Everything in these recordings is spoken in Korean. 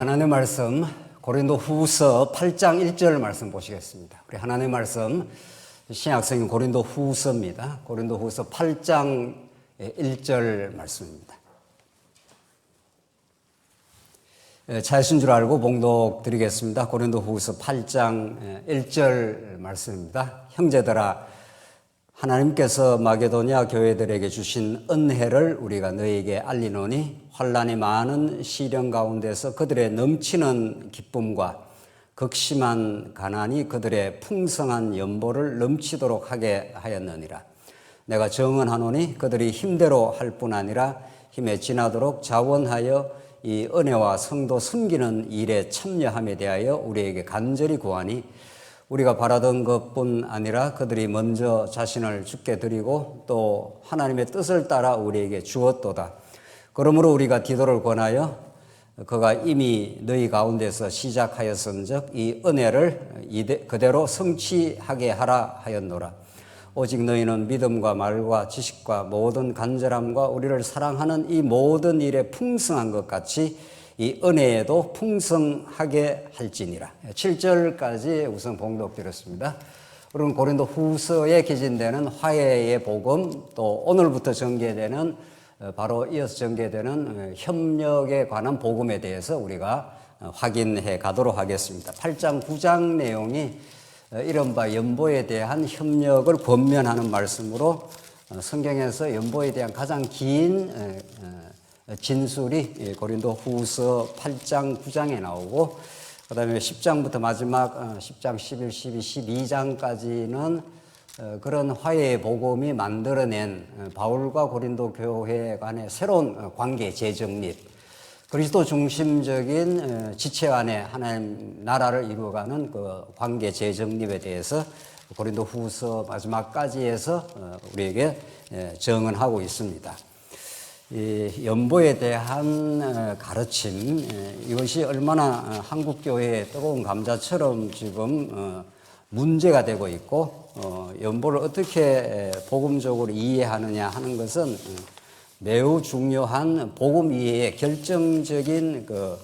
하나님의 말씀 고린도후서 8장 1절 말씀 보시겠습니다. 우리 하나님의 말씀 신약성경 고린도후서입니다. 고린도후서 8장 1절 말씀입니다. 찾으신 줄 알고 봉독 드리겠습니다. 고린도후서 8장 1절 말씀입니다. 형제들아, 하나님께서 마게도냐 교회들에게 주신 은혜를 우리가 너희에게 알리노니 환난이 많은 시련 가운데서 그들의 넘치는 기쁨과 극심한 가난이 그들의 풍성한 연보를 넘치도록 하게 하였느니라. 내가 정언하노니 그들이 힘대로 할 뿐 아니라 힘에 지나도록 자원하여 이 은혜와 성도 섬기는 일에 참여함에 대하여 우리에게 간절히 구하니 우리가 바라던 것뿐 아니라 그들이 먼저 자신을 주께 드리고 또 하나님의 뜻을 따라 우리에게 주었도다. 그러므로 우리가 디도를 권하여 그가 이미 너희 가운데서 시작하였은즉 이 은혜를 그대로 성취하게 하라 하였노라. 오직 너희는 믿음과 말과 지식과 모든 간절함과 우리를 사랑하는 이 모든 일에 풍성한 것 같이 이 은혜에도 풍성하게 할지니라. 7절까지 우선 봉독드렸습니다. 우리는 고린도후서에 기진되는 화해의 복음, 또 오늘부터 전개되는 바로 이어서 전개되는 협력에 관한 복음에 대해서 우리가 확인해 가도록 하겠습니다. 8장 9장 내용이 이른바 연보에 대한 협력을 권면하는 말씀으로 성경에서 연보에 대한 가장 긴 진술이 고린도후서 8장 9장에 나오고, 그 다음에 10장부터 마지막 10장 11, 12, 12장까지는 그런 화해의 복음이 만들어낸 바울과 고린도 교회 간의 새로운 관계 재정립, 그리스도 중심적인 지체 안에 하나님 나라를 이루어가는 그 관계 재정립에 대해서 고린도후서 마지막까지에서 우리에게 정언하고 있습니다. 이 연보에 대한 가르침, 이것이 얼마나 한국교회의 뜨거운 감자처럼 지금 문제가 되고 있고, 연보를 어떻게 복음적으로 이해하느냐 하는 것은 매우 중요한 복음 이해의 결정적인 그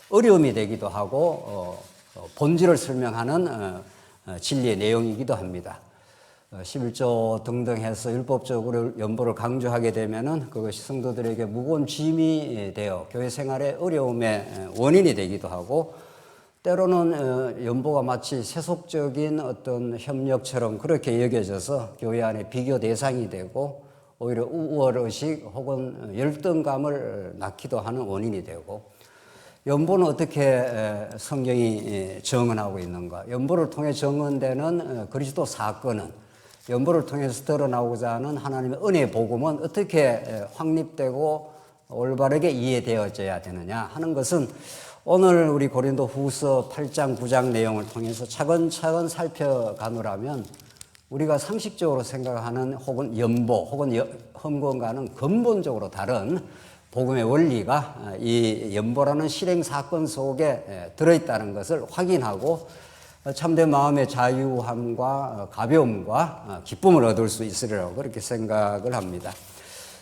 어려움이 되기도 하고, 본질을 설명하는 진리의 내용이기도 합니다. 11조 등등 해서 율법적으로 연보를 강조하게 되면은 그것이 성도들에게 무거운 짐이 되어 교회 생활의 어려움의 원인이 되기도 하고, 때로는 연보가 마치 세속적인 어떤 협력처럼 그렇게 여겨져서 교회 안에 비교 대상이 되고 오히려 우월의식 혹은 열등감을 낳기도 하는 원인이 되고, 연보는 어떻게 성경이 정언하고 있는가? 연보를 통해 정언되는 그리스도 사건은, 연보를 통해서 드러나고자 하는 하나님의 은혜의 복음은 어떻게 확립되고 올바르게 이해되어져야 되느냐 하는 것은 오늘 우리 고린도후서 8장 9장 내용을 통해서 차근차근 살펴가노라면 우리가 상식적으로 생각하는 혹은 연보 혹은 험건과는 근본적으로 다른 복음의 원리가 이 연보라는 실행 사건 속에 들어있다는 것을 확인하고 참된 마음의 자유함과 가벼움과 기쁨을 얻을 수 있으리라고 그렇게 생각을 합니다.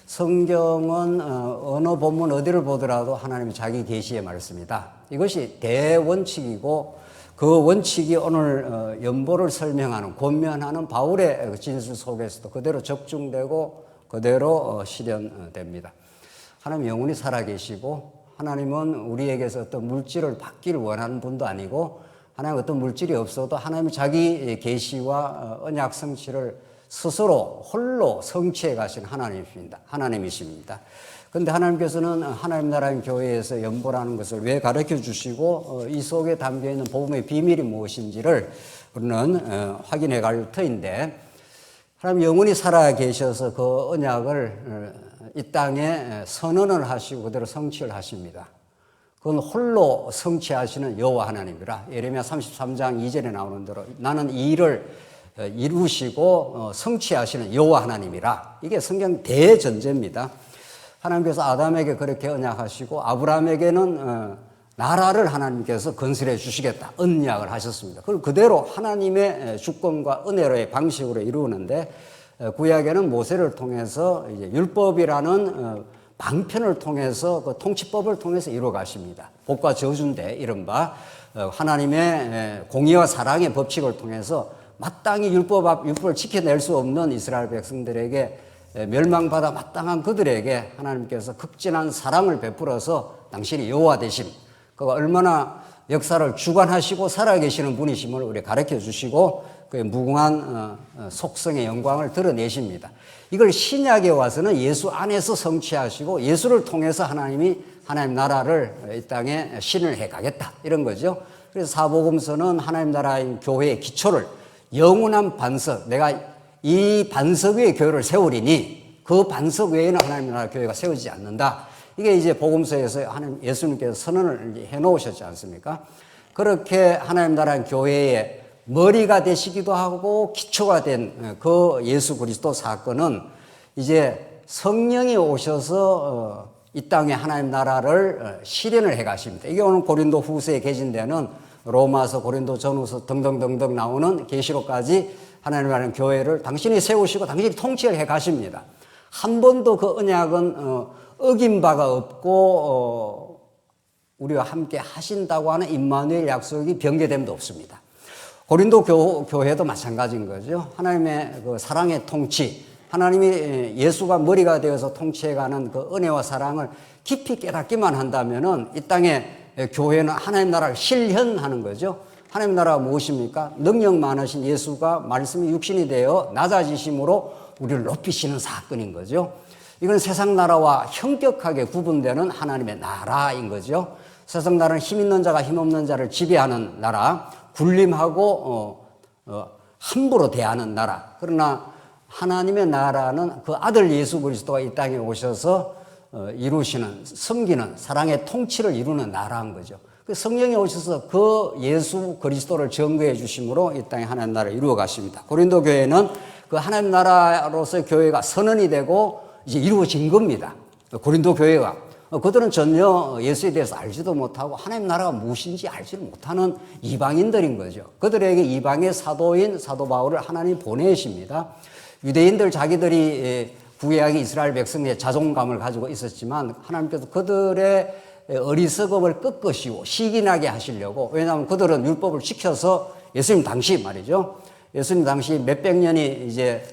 성경은 어느 본문 어디를 보더라도 하나님의 자기 계시의 말씀이다. 이것이 대원칙이고, 그 원칙이 오늘 연보를 설명하는, 권면하는 바울의 진술 속에서도 그대로 적중되고 그대로 실현됩니다. 하나님 영원히 살아계시고, 하나님은 우리에게서 어떤 물질을 받기를 원하는 분도 아니고, 하나님 어떤 물질이 없어도 하나님이 자기 계시와 언약 성취를 스스로 홀로 성취해 가신 하나님이십니다. 그런데 하나님께서는 하나님 나라의 교회에서 연보라는 것을 왜 가르쳐 주시고 이 속에 담겨 있는 복음의 비밀이 무엇인지를 우리는 확인해 갈 터인데, 하나님 영원히 살아 계셔서 그 언약을 이 땅에 선언을 하시고 그대로 성취를 하십니다. 그건 홀로 성취하시는 여호와 하나님이라. 예레미야 33장 2절에 나오는 대로 나는 이 일을 이루시고 성취하시는 여호와 하나님이라. 이게 성경 대전제입니다. 하나님께서 아담에게 그렇게 언약하시고 아브라함에게는 나라를 하나님께서 건설해 주시겠다 언약을 하셨습니다. 그걸 그대로 하나님의 주권과 은혜로의 방식으로 이루는데, 구약에는 모세를 통해서 이제 율법이라는 방편을 통해서 그 통치법을 통해서 이루어 가십니다. 복과 저주인데 이른바 하나님의 공의와 사랑의 법칙을 통해서 마땅히 율법을 지켜낼 수 없는 이스라엘 백성들에게 멸망받아 마땅한 그들에게 하나님께서 극진한 사랑을 베풀어서 당신이 여호와 되심, 그가 얼마나 역사를 주관하시고 살아계시는 분이심을 우리 가르쳐 주시고 그의 무궁한 속성의 영광을 드러내십니다. 이걸 신약에 와서는 예수 안에서 성취하시고 예수를 통해서 하나님 나라를 이 땅에 신을 해가겠다 이런 거죠. 그래서 사복음서는 하나님 나라의 교회의 기초를 영원한 반석, 내가 이 반석 위에 교회를 세우리니 그 반석 외에는 하나님 나라 교회가 세워지지 않는다. 이게 이제 복음서에서 하나님 예수님께서 선언을 해놓으셨지 않습니까? 그렇게 하나님 나라 교회의 머리가 되시기도 하고 기초가 된 그 예수 그리스도 사건은 이제 성령이 오셔서 이 땅에 하나님 나라를 실현을 해 가십니다. 이게 오늘 고린도 후서에 계신 데는 로마서, 고린도 전후서 등등등등 나오는 계시록까지 하나님 나라 교회를 당신이 세우시고 당신이 통치를 해 가십니다. 한 번도 그 언약은 어긴 바가 없고 우리와 함께 하신다고 하는 임마누엘 약속이 변개됨도 없습니다. 고린도 교회도 마찬가지인 거죠. 하나님의 그 사랑의 통치, 하나님이 예수가 머리가 되어서 통치해가는 그 은혜와 사랑을 깊이 깨닫기만 한다면은 이 땅에 교회는 하나님 나라를 실현하는 거죠. 하나님 나라가 무엇입니까? 능력 많으신 예수가 말씀이 육신이 되어 낮아지심으로 우리를 높이시는 사건인 거죠. 이건 세상 나라와 현격하게 구분되는 하나님의 나라인 거죠. 세상 나라는 힘 있는 자가 힘 없는 자를 지배하는 나라, 군림하고 함부로 대하는 나라. 그러나 하나님의 나라는 그 아들 예수 그리스도가 이 땅에 오셔서 이루시는, 섬기는 사랑의 통치를 이루는 나라인 거죠. 그 성령이 오셔서 그 예수 그리스도를 증거해 주심으로 이 땅에 하나님 나라를 이루어 가십니다. 고린도 교회는 그 하나님 나라로서의 교회가 선언이 되고 이제 이루어진 겁니다. 고린도 교회가. 그들은 전혀 예수에 대해서 알지도 못하고 하나님 나라가 무엇인지 알지를 못하는 이방인들인 거죠. 그들에게 이방의 사도인 사도 바울을 하나님 보내십니다. 유대인들 자기들이 구약의 이스라엘 백성의 자존감을 가지고 있었지만 하나님께서 그들의 어리석음을 꺾으시고 시기나게 하시려고, 왜냐하면 그들은 율법을 지켜서 예수님 당시 말이죠. 예수님 당시 몇백 년이 이제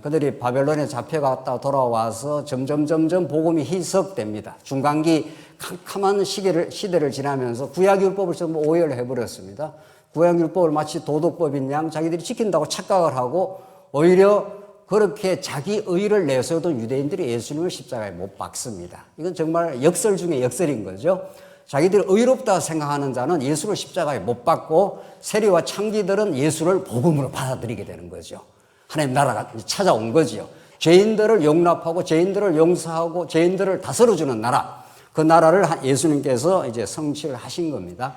그들이 바벨론에 잡혀갔다 돌아와서 점점 복음이 희석됩니다. 중간기 캄캄한 시대를 지나면서 구약율법을 전부 오해를 해버렸습니다. 구약율법을 마치 도덕법인 양 자기들이 지킨다고 착각을 하고 오히려 그렇게 자기 의를 내세우던 유대인들이 예수님을 십자가에 못 박습니다. 이건 정말 역설 중에 역설인 거죠. 자기들이 의롭다 생각하는 자는 예수를 십자가에 못 박고 세리와 창기들은 예수를 복음으로 받아들이게 되는 거죠. 하나님 나라가 찾아온 거지요. 죄인들을 용납하고 죄인들을 용서하고 죄인들을 다스려주는 나라, 그 나라를 예수님께서 이제 성취를 하신 겁니다.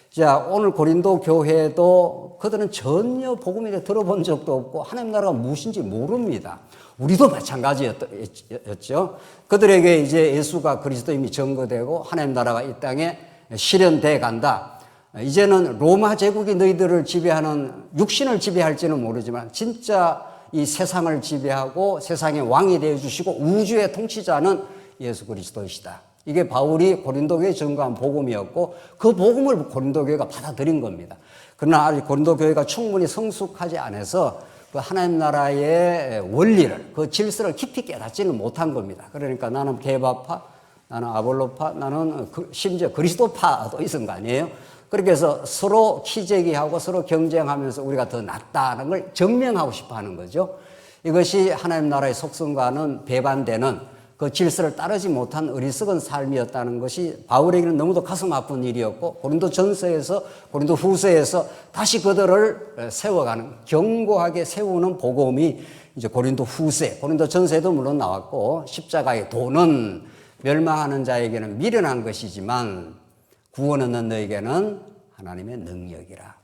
자, 오늘 고린도 교회도 그들은 전혀 복음에 대해 들어본 적도 없고 하나님 나라가 무엇인지 모릅니다. 우리도 마찬가지였죠. 그들에게 이제 예수가 그리스도임이 증거되고 하나님 나라가 이 땅에 실현돼 간다. 이제는 로마 제국이 너희들을 지배하는, 육신을 지배할지는 모르지만 진짜 이 세상을 지배하고 세상의 왕이 되어주시고 우주의 통치자는 예수 그리스도이시다. 이게 바울이 고린도 교회에 증거한 복음이었고 그 복음을 고린도 교회가 받아들인 겁니다. 그러나 아직 고린도 교회가 충분히 성숙하지 않아서 그 하나님 나라의 원리를, 그 질서를 깊이 깨닫지는 못한 겁니다. 그러니까 나는 게바파, 나는 아볼로파, 나는 심지어 그리스도파도 있은 거 아니에요? 그렇게 해서 서로 키재기하고 서로 경쟁하면서 우리가 더 낫다는 걸 증명하고 싶어 하는 거죠. 이것이 하나님 나라의 속성과는 배반되는 그 질서를 따르지 못한 어리석은 삶이었다는 것이 바울에게는 너무도 가슴 아픈 일이었고 고린도 전서에서, 고린도 후서에서 다시 그들을 세워가는, 견고하게 세우는 복음이 이제 고린도 후서에, 고린도 전서에도 물론 나왔고 십자가의 도는 멸망하는 자에게는 미련한 것이지만 구원 얻는 너에게는 하나님의 능력이라.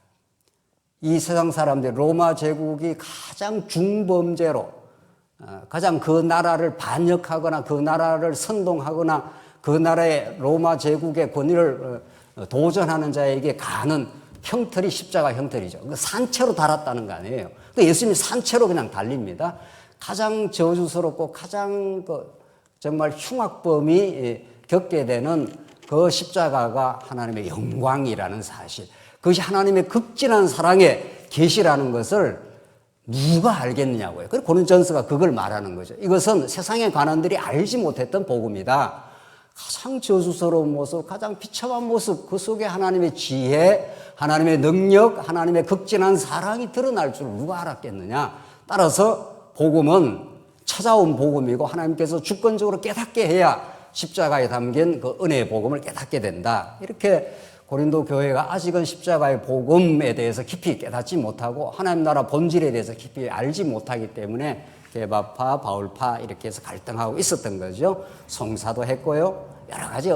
이 세상 사람들, 로마 제국이 가장 중범죄로, 가장 그 나라를 반역하거나 그 나라를 선동하거나 그 나라의 로마 제국의 권위를 도전하는 자에게 가는 형틀이 십자가 형틀이죠. 산채로 달았다는 거 아니에요. 예수님이 산채로 그냥 달립니다. 가장 저주스럽고 가장 정말 흉악범이 겪게 되는 그 십자가가 하나님의 영광이라는 사실, 그것이 하나님의 극진한 사랑의 계시라는 것을 누가 알겠느냐고요. 그래서 고린전서가 그걸 말하는 거죠. 이것은 세상의 관원들이 알지 못했던 복음이다. 가장 저주스러운 모습, 가장 비참한 모습, 그 속에 하나님의 지혜, 하나님의 능력, 하나님의 극진한 사랑이 드러날 줄 누가 알았겠느냐. 따라서 복음은 찾아온 복음이고 하나님께서 주권적으로 깨닫게 해야 십자가에 담긴 그 은혜의 복음을 깨닫게 된다. 이렇게 고린도 교회가 아직은 십자가의 복음에 대해서 깊이 깨닫지 못하고 하나님 나라 본질에 대해서 깊이 알지 못하기 때문에 개바파, 바울파 이렇게 해서 갈등하고 있었던 거죠. 송사도 했고요. 여러 가지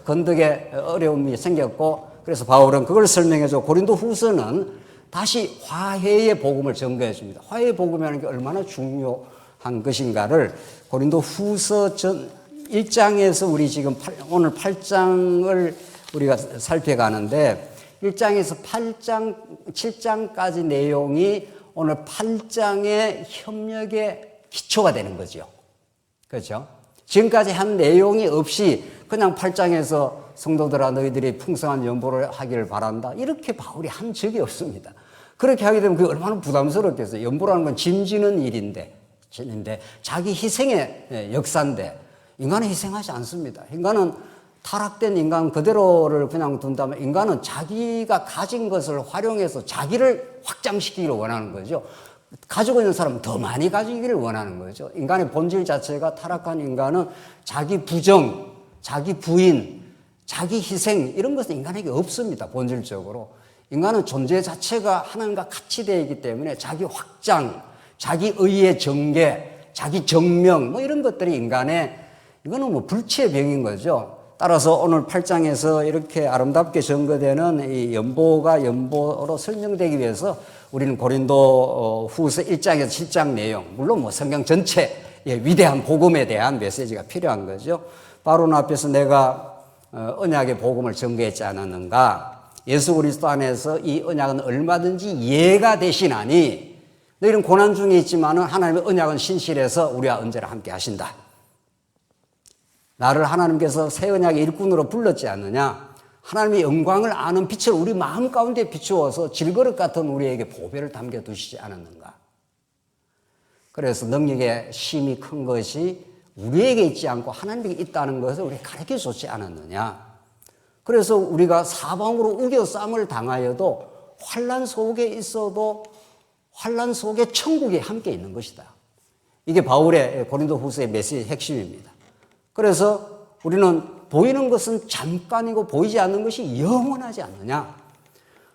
건덕에 어려움이 생겼고, 그래서 바울은 그걸 설명해줘. 고린도 후서는 다시 화해의 복음을 전거해 줍니다. 화해의 복음이라는 게 얼마나 중요한 것인가를 고린도 후서 1장에서 우리 지금 오늘 8장을 우리가 살펴가는데 1장에서 8장, 7장까지 내용이 오늘 8장의 협력의 기초가 되는 거죠. 그렇죠? 지금까지 한 내용이 없이 그냥 8장에서 성도들아 너희들이 풍성한 연보를 하기를 바란다. 이렇게 바울이 한 적이 없습니다. 그렇게 하게 되면 그게 얼마나 부담스럽겠어요. 연보라는 건 짐지는 일인데 자기 희생의 역사인데 인간은 희생하지 않습니다. 인간은 타락된 인간 그대로를 그냥 둔다면 인간은 자기가 가진 것을 활용해서 자기를 확장시키기를 원하는 거죠. 가지고 있는 사람은 더 많이 가지기를 원하는 거죠. 인간의 본질 자체가 타락한 인간은 자기 부정, 자기 부인, 자기 희생 이런 것은 인간에게 없습니다. 본질적으로. 인간은 존재 자체가 하나님과 같이 되어 있기 때문에 자기 확장, 자기 의의 전개, 자기 정명 뭐 이런 것들이 인간의 이거는 뭐 불치의 병인 거죠. 따라서 오늘 8장에서 이렇게 아름답게 전거되는 이 연보가 연보로 설명되기 위해서 우리는 고린도 후서 1장에서 7장 내용, 물론 뭐 성경 전체의 위대한 복음에 대한 메시지가 필요한 거죠. 바로 앞에서 내가 언약의 복음을 전거했지 않았는가? 예수 그리스도 안에서 이 언약은 얼마든지 이해가 되시나니 너희는 고난 중에 있지만은 하나님의 언약은 신실해서 우리와 언제나 함께 하신다. 나를 하나님께서 새 언약의 일꾼으로 불렀지 않느냐? 하나님의 영광을 아는 빛을 우리 마음 가운데 비추어서 질그릇 같은 우리에게 보배를 담겨두시지 않았는가? 그래서 능력의 힘이 큰 것이 우리에게 있지 않고 하나님에게 있다는 것을 우리에게 가르쳐줬지 않았느냐? 그래서 우리가 사방으로 우겨쌈을 당하여도 환난 속에 있어도 환난 속에 천국이 함께 있는 것이다. 이게 바울의 고린도 후서의 메시지의 핵심입니다. 그래서 우리는 보이는 것은 잠깐이고 보이지 않는 것이 영원하지 않느냐.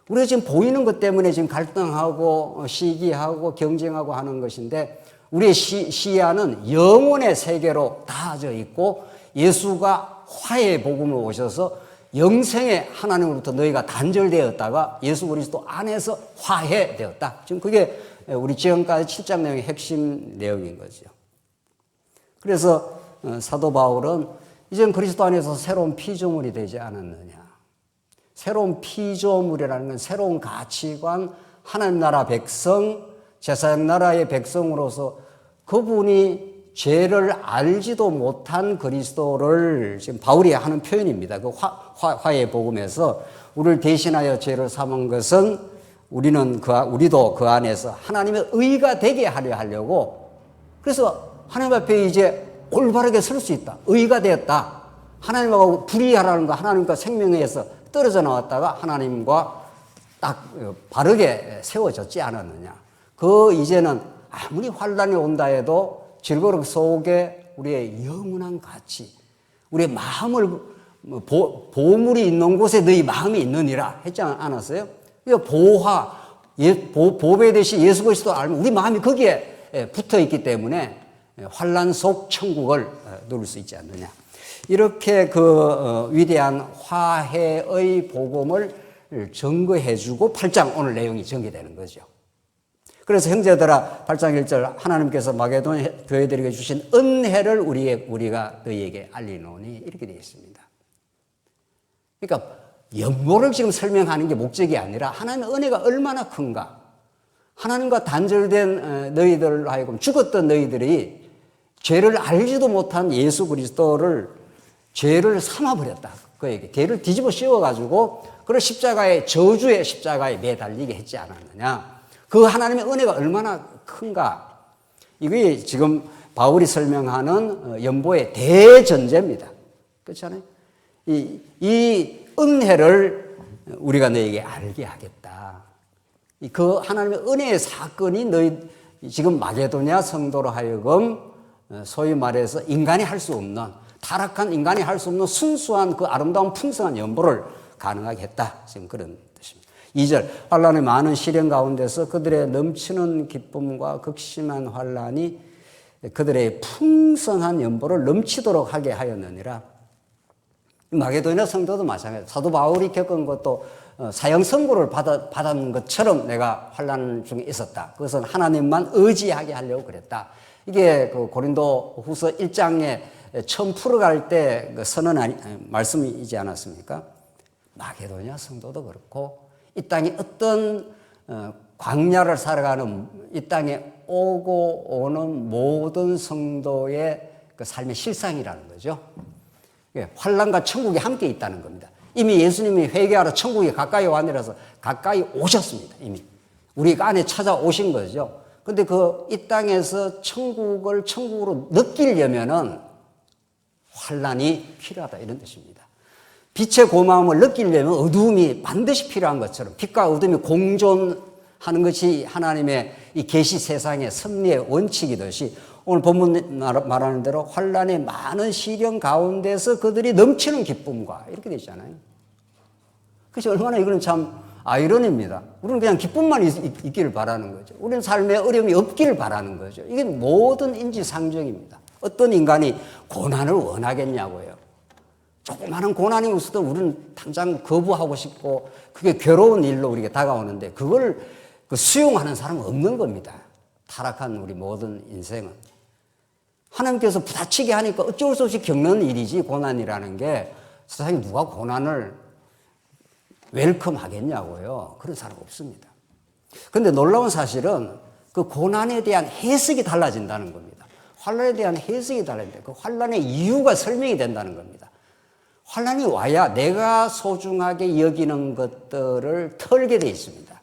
우리가 지금 보이는 것 때문에 지금 갈등하고 시기하고 경쟁하고 하는 것인데 우리의 시야는 영혼의 세계로 닿아져 있고 예수가 화해의 복음을 오셔서 영생의 하나님으로부터 너희가 단절되었다가 예수 그리스도 안에서 화해되었다. 지금 그게 우리 지금까지 7장 내용의 핵심 내용인 거죠. 그래서 사도 바울은 이젠 그리스도 안에서 새로운 피조물이 되지 않았느냐. 새로운 피조물이라는 건 새로운 가치관, 하나님 나라 백성, 제사장 나라의 백성으로서 그분이 죄를 알지도 못한 그리스도를 지금 바울이 하는 표현입니다. 그 화해의 복음에서 우리를 대신하여 죄를 삼은 것은 우리도 그 안에서 하나님의 의가 되게 하려고 그래서 하나님 앞에 이제 올바르게 설 수 있다. 의가 되었다. 하나님하고 불의하라는 거 하나님과 생명에서 떨어져 나왔다가 하나님과 딱 바르게 세워졌지 않았느냐. 그 이제는 아무리 환란이 온다 해도 질거릇 속에 우리의 영원한 가치, 우리의 마음을 보물이 있는 곳에 너희 마음이 있느니라 했지 않았어요? 보화, 보배 대신 예수 그리스도 알면 우리 마음이 거기에 붙어 있기 때문에 환란 속 천국을 누릴 수 있지 않느냐. 이렇게 그 위대한 화해의 복음을 증거해주고 8장 오늘 내용이 전개되는 거죠. 그래서 형제들아 8장 1절 하나님께서 마게도냐 교회들에게 주신 은혜를 우리가 너희에게 알리노니 이렇게 되어 있습니다. 그러니까 연보를 지금 설명하는 게 목적이 아니라 하나님의 은혜가 얼마나 큰가. 하나님과 단절된 너희들로 하여금 죽었던 너희들이 죄를 알지도 못한 예수 그리스도를 죄를 삼아버렸다. 그에게 죄를 뒤집어 씌워가지고 그를 십자가의 저주의 십자가에 매달리게 했지 않았느냐. 그 하나님의 은혜가 얼마나 큰가. 이게 지금 바울이 설명하는 연보의 대전제입니다. 그렇잖아요. 이 은혜를 우리가 너에게 알게 하겠다. 그 하나님의 은혜의 사건이 너희 지금 마게도냐 성도로 하여금 소위 말해서 인간이 할 수 없는, 타락한 인간이 할 수 없는 순수한 그 아름다운 풍성한 연보를 가능하게 했다. 지금 그런 뜻입니다. 2절, 환란의 많은 시련 가운데서 그들의 넘치는 기쁨과 극심한 환란이 그들의 풍성한 연보를 넘치도록 하게 하였느니라. 마게도냐 성도도 마찬가지예요. 사도 바울이 겪은 것도 사형 선고를 받은 것처럼 내가 환란 중에 있었다. 그것은 하나님만 의지하게 하려고 그랬다. 이게 그 고린도 후서 1장에 처음 풀어갈 때 그 선언 말씀이지 않았습니까? 마게도냐 성도도 그렇고 이 땅에 어떤 광야를 살아가는 이 땅에 오고 오는 모든 성도의 그 삶의 실상이라는 거죠. 환란과 천국이 함께 있다는 겁니다. 이미 예수님이 회개하러 천국에 가까이 와내려서 가까이 오셨습니다. 이미 우리가 안에 찾아오신 거죠. 근데 이 땅에서 천국을 천국으로 느끼려면은 환란이 필요하다 이런 뜻입니다. 빛의 고마움을 느끼려면 어두움이 반드시 필요한 것처럼 빛과 어둠이 공존하는 것이 하나님의 이 계시 세상의 섭리의 원칙이듯이 오늘 본문 말하는 대로 환란의 많은 시련 가운데서 그들이 넘치는 기쁨과 이렇게 되어 있잖아요. 그래서 얼마나 이거는 참 아이러니입니다. 우리는 그냥 기쁨만 있기를 바라는 거죠. 우리는 삶에 어려움이 없기를 바라는 거죠. 이게 모든 인지상정입니다. 어떤 인간이 고난을 원하겠냐고요. 조그마한 고난이 있어도 우리는 당장 거부하고 싶고 그게 괴로운 일로 우리가 다가오는데 그걸 수용하는 사람은 없는 겁니다. 타락한 우리 모든 인생은. 하나님께서 부딪히게 하니까 어쩔 수 없이 겪는 일이지 고난이라는 게 세상에 누가 고난을 웰컴 하겠냐고요. 그런 사람 없습니다. 그런데 놀라운 사실은 그 고난에 대한 해석이 달라진다는 겁니다. 환란에 대한 해석이 달라진다. 그 환란의 이유가 설명이 된다는 겁니다. 환란이 와야 내가 소중하게 여기는 것들을 털게 되어 있습니다.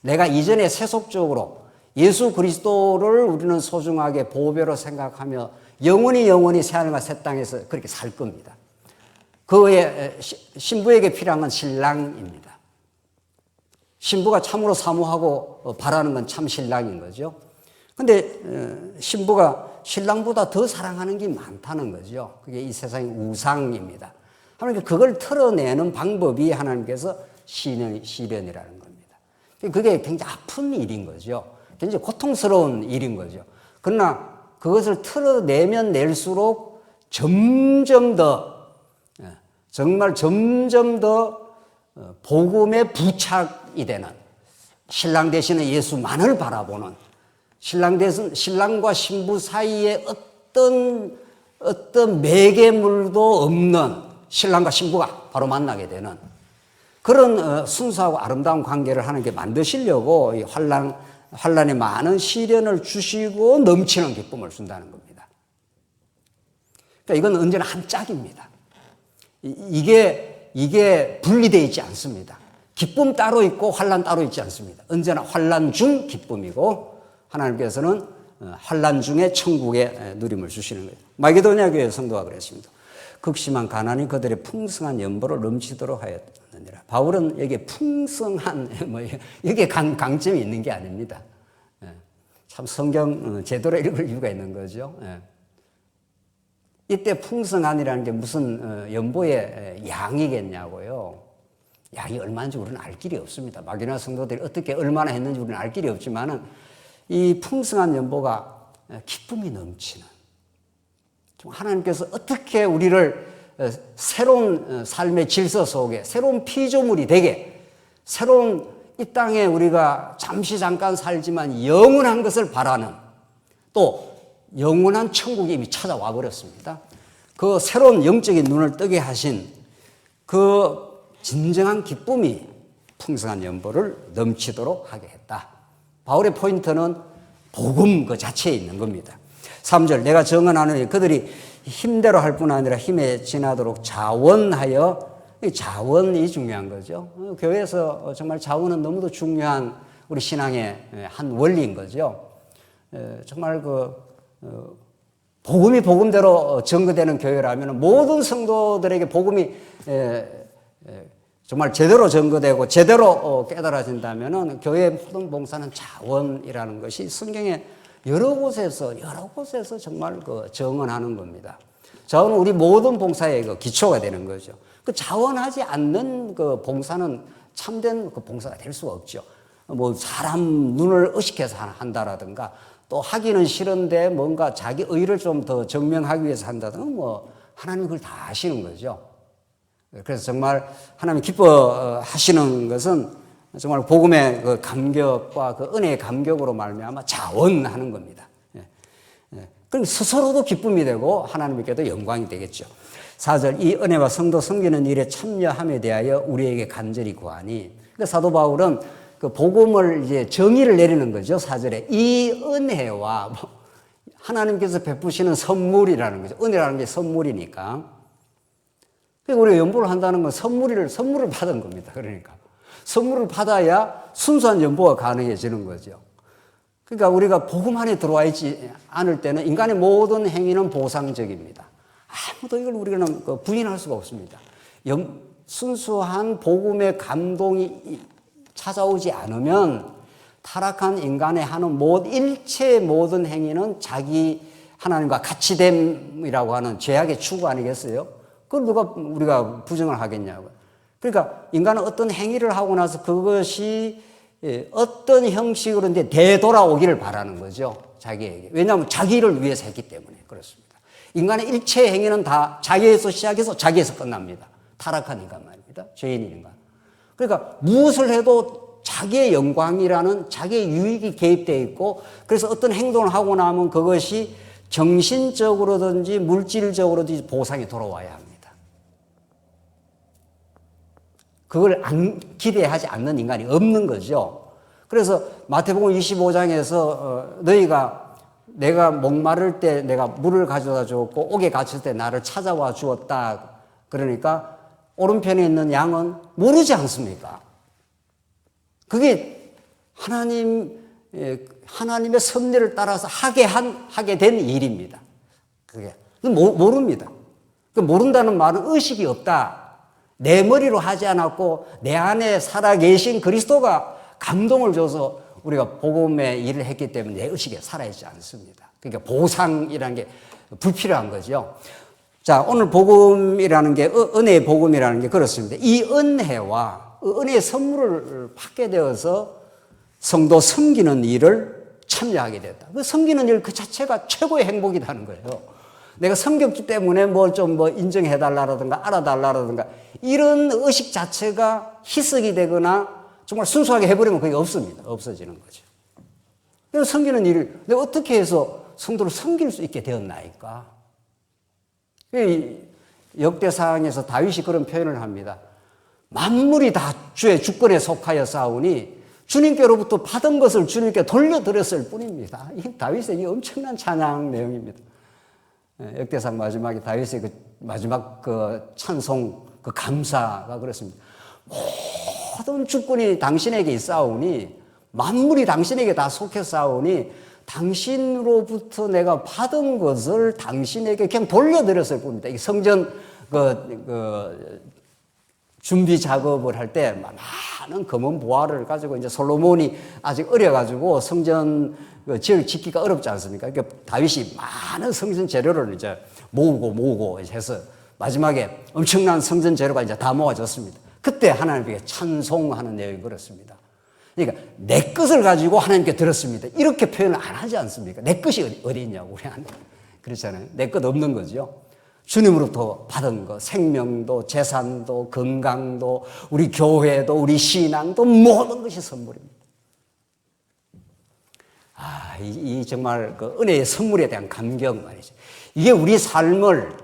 내가 이전에 세속적으로 예수 그리스도를 우리는 소중하게 보배로 생각하며 영원히 새하늘과 새 땅에서 그렇게 살 겁니다. 그의 신부에게 필요한 건 신랑입니다. 신부가 참으로 사모하고 바라는 건 참 신랑인 거죠. 근데 신부가 신랑보다 더 사랑하는 게 많다는 거죠. 그게 이 세상의 우상입니다. 하나님께 그걸 털어내는 방법이 하나님께서 시련이라는 겁니다. 그게 굉장히 아픈 일인 거죠. 굉장히 고통스러운 일인 거죠. 그러나 그것을 털어내면 낼수록 점점 더 복음에 부착이 되는 신랑 되시는 예수만을 바라보는 신랑과 신부 사이에 어떤 매개물도 없는 신랑과 신부가 바로 만나게 되는 그런 순수하고 아름다운 관계를 하나님께 만드시려고 이 환란에 많은 시련을 주시고 넘치는 기쁨을 준다는 겁니다. 그러니까 이건 언제나 한 짝입니다. 이게 분리되어 있지 않습니다. 기쁨 따로 있고 환란 따로 있지 않습니다. 언제나 환란 중 기쁨이고 하나님께서는 환란 중에 천국의 누림을 주시는 거예요. 마게도냐 교회 성도가 그랬습니다. 극심한 가난이 그들의 풍성한 연보를 넘치도록 하였느니라. 바울은 여기에 풍성한 여기에 강점이 있는 게 아닙니다. 참 성경 제대로 읽을 이유가 있는 거죠. 이때 풍성한이라는 게 무슨 연보의 양이겠냐고요. 양이 얼마인지 우리는 알 길이 없습니다. 마게도냐 성도들이 어떻게 얼마나 했는지 우리는 알 길이 없지만은 이 풍성한 연보가 기쁨이 넘치는 하나님께서 어떻게 우리를 새로운 삶의 질서 속에 새로운 피조물이 되게 새로운 이 땅에 우리가 잠깐 살지만 영원한 것을 바라는 또 영원한 천국이 이미 찾아와 버렸습니다. 그 새로운 영적인 눈을 뜨게 하신 그 진정한 기쁨이 풍성한 연보를 넘치도록 하게 했다. 바울의 포인트는 복음 그 자체에 있는 겁니다. 3절 내가 정언하노니 그들이 힘대로 할 뿐 아니라 힘에 지나도록 자원하여, 자원이 중요한 거죠. 교회에서 정말 자원은 너무도 중요한 우리 신앙의 한 원리인 거죠. 정말 복음이 복음대로 전거되는 교회라면 모든 성도들에게 복음이 정말 제대로 전거되고 제대로 깨달아진다면 교회의 모든 봉사는 자원이라는 것이 성경에 여러 곳에서 정말 정언하는 겁니다. 자원은 우리 모든 봉사의 기초가 되는 거죠. 그 자원하지 않는 봉사는 참된 봉사가 될 수가 없죠. 뭐 사람 눈을 의식해서 한다라든가 또 하기는 싫은데 뭔가 자기 의를 좀 더 증명하기 위해서 한다든가 뭐 하나님이 그걸 다 아시는 거죠. 그래서 정말 하나님이 기뻐하시는 것은 정말 복음의 그 감격과 그 은혜의 감격으로 말미암아 자원하는 겁니다. 그럼 스스로도 기쁨이 되고 하나님께도 영광이 되겠죠. 4절 이 은혜와 성도 섬기는 일에 참여함에 대하여 우리에게 간절히 구하니. 그러니까 사도 바울은 그 복음을 이제 정의를 내리는 거죠. 4절에 이 은혜와 하나님께서 베푸시는 선물이라는 거죠. 은혜라는 게 선물이니까. 그러니까 우리가 연보를 한다는 건 선물을 받은 겁니다. 그러니까 선물을 받아야 순수한 연보가 가능해지는 거죠. 그러니까 우리가 복음 안에 들어와 있지 않을 때는 인간의 모든 행위는 보상적입니다. 아무도 이걸 우리는 부인할 수가 없습니다. 순수한 복음의 감동이 찾아오지 않으면 타락한 인간의 하는 일체의 모든 행위는 자기 하나님과 같이됨이라고 하는 죄악의 추구 아니겠어요? 그걸 우리가 부정을 하겠냐고요. 그러니까 인간은 어떤 행위를 하고 나서 그것이 어떤 형식으로 이제 되돌아오기를 바라는 거죠. 자기에게. 왜냐하면 자기를 위해서 했기 때문에 그렇습니다. 인간의 일체 행위는 다 자기에서 시작해서 자기에서 끝납니다. 타락한 인간 말입니다. 죄인인 인간. 그러니까 무엇을 해도 자기의 영광이라는 자기의 유익이 개입되어 있고 그래서 어떤 행동을 하고 나면 그것이 정신적으로든지 물질적으로든지 보상이 돌아와야 합니다. 그걸 기대하지 않는 인간이 없는 거죠. 그래서 마태복음 25장에서 내가 목마를 때 내가 물을 가져다 주었고 옥에 갇힐 때 나를 찾아와 주었다. 그러니까 오른편에 있는 양은 모르지 않습니까? 그게 하나님의 섭리를 따라서 하게 된 일입니다. 그게 모릅니다. 모른다는 말은 의식이 없다. 내 머리로 하지 않았고 내 안에 살아계신 그리스도가 감동을 줘서 우리가 복음의 일을 했기 때문에 내 의식에 살아있지 않습니다. 그러니까 보상이라는 게 불필요한 거죠. 자, 오늘 복음이라는 게 은혜의 복음이라는 게 그렇습니다. 이 은혜와 은혜의 선물을 받게 되어서 성도 섬기는 일을 참여하게 됐다. 그 섬기는 일 그 자체가 최고의 행복이라는 거예요. 내가 섬겼기 때문에 인정해달라라든가 알아달라라든가 이런 의식 자체가 희석이 되거나 정말 순수하게 해버리면 그게 없습니다. 없어지는 거죠. 그래서 섬기는 일을 내가 어떻게 해서 성도를 섬길 수 있게 되었나이까? 역대상에서 다윗이 그런 표현을 합니다. 만물이 다 주의 주권에 속하여 싸우니 주님께로부터 받은 것을 주님께 돌려드렸을 뿐입니다. 이 다윗의 이 엄청난 찬양 내용입니다. 역대상 마지막에 다윗의 그 마지막 그 찬송, 그 감사가 그렇습니다. 모든 주권이 당신에게 있사오니 만물이 당신에게 다 속해 싸우니 당신으로부터 내가 받은 것을 당신에게 그냥 돌려드렸을 뿐입니다. 이 성전 준비 작업을 할 때 많은 검은 보화를 가지고 이제 솔로몬이 아직 어려가지고 성전 지을 짓기가 어렵지 않습니까? 그러니까 다윗이 많은 성전 재료를 이제 모으고 해서 마지막에 엄청난 성전 재료가 이제 다 모아졌습니다. 그때 하나님께 찬송하는 내용이 그렇습니다. 그러니까 내 것을 가지고 하나님께 들었습니다. 이렇게 표현을 안 하지 않습니까? 내 것이 어디 있냐고 우리한테. 그렇잖아요. 내 것 없는 거죠. 주님으로부터 받은 것, 생명도, 재산도, 건강도, 우리 교회도, 우리 신앙도 모든 것이 선물입니다. 이 정말 그 은혜의 선물에 대한 감격 말이죠. 이게 우리 삶을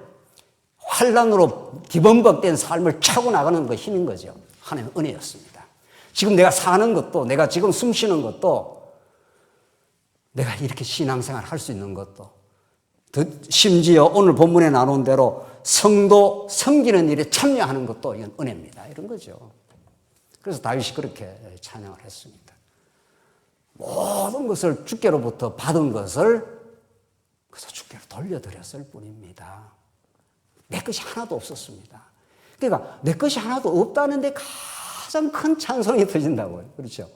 환란으로 뒤범벅된 삶을 차고 나가는 그 힘인 거죠. 하나님의 은혜였습니다. 지금 내가 사는 것도, 내가 지금 숨 쉬는 것도, 내가 이렇게 신앙생활 할 수 있는 것도, 심지어 오늘 본문에 나눈 대로 성도 섬기는 일에 참여하는 것도 이건 은혜입니다. 이런 거죠. 그래서 다윗이 그렇게 찬양을 했습니다. 모든 것을 주께로부터 받은 것을 그래서 주께로 돌려드렸을 뿐입니다. 내 것이 하나도 없었습니다. 그러니까 내 것이 하나도 없다는데 가장 큰 찬송이 터진다고요. 그렇죠?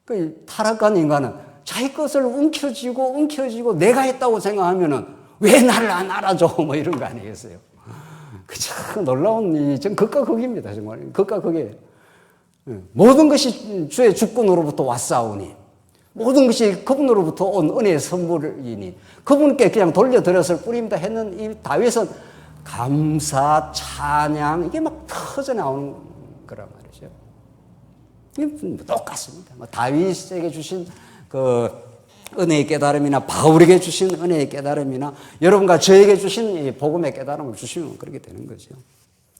그 타락한 인간은 자기 것을 움켜쥐고 내가 했다고 생각하면은 왜 나를 안 알아줘? 뭐 이런 거 아니겠어요? 그 참 놀라운 전 극과 극입니다. 정말 극과 극이에요. 모든 것이 주의 주권으로부터 왔사오니 모든 것이 그분으로부터 온 은혜의 선물이니 그분께 그냥 돌려드렸을 뿐입니다 했는 이 다윗은 감사, 찬양 이게 막 터져 나오는 거란 말이죠. 이게 똑같습니다. 다윗에게 주신 그 은혜의 깨달음이나 바울에게 주신 은혜의 깨달음이나 여러분과 저에게 주신 이 복음의 깨달음을 주시면 그렇게 되는 거죠.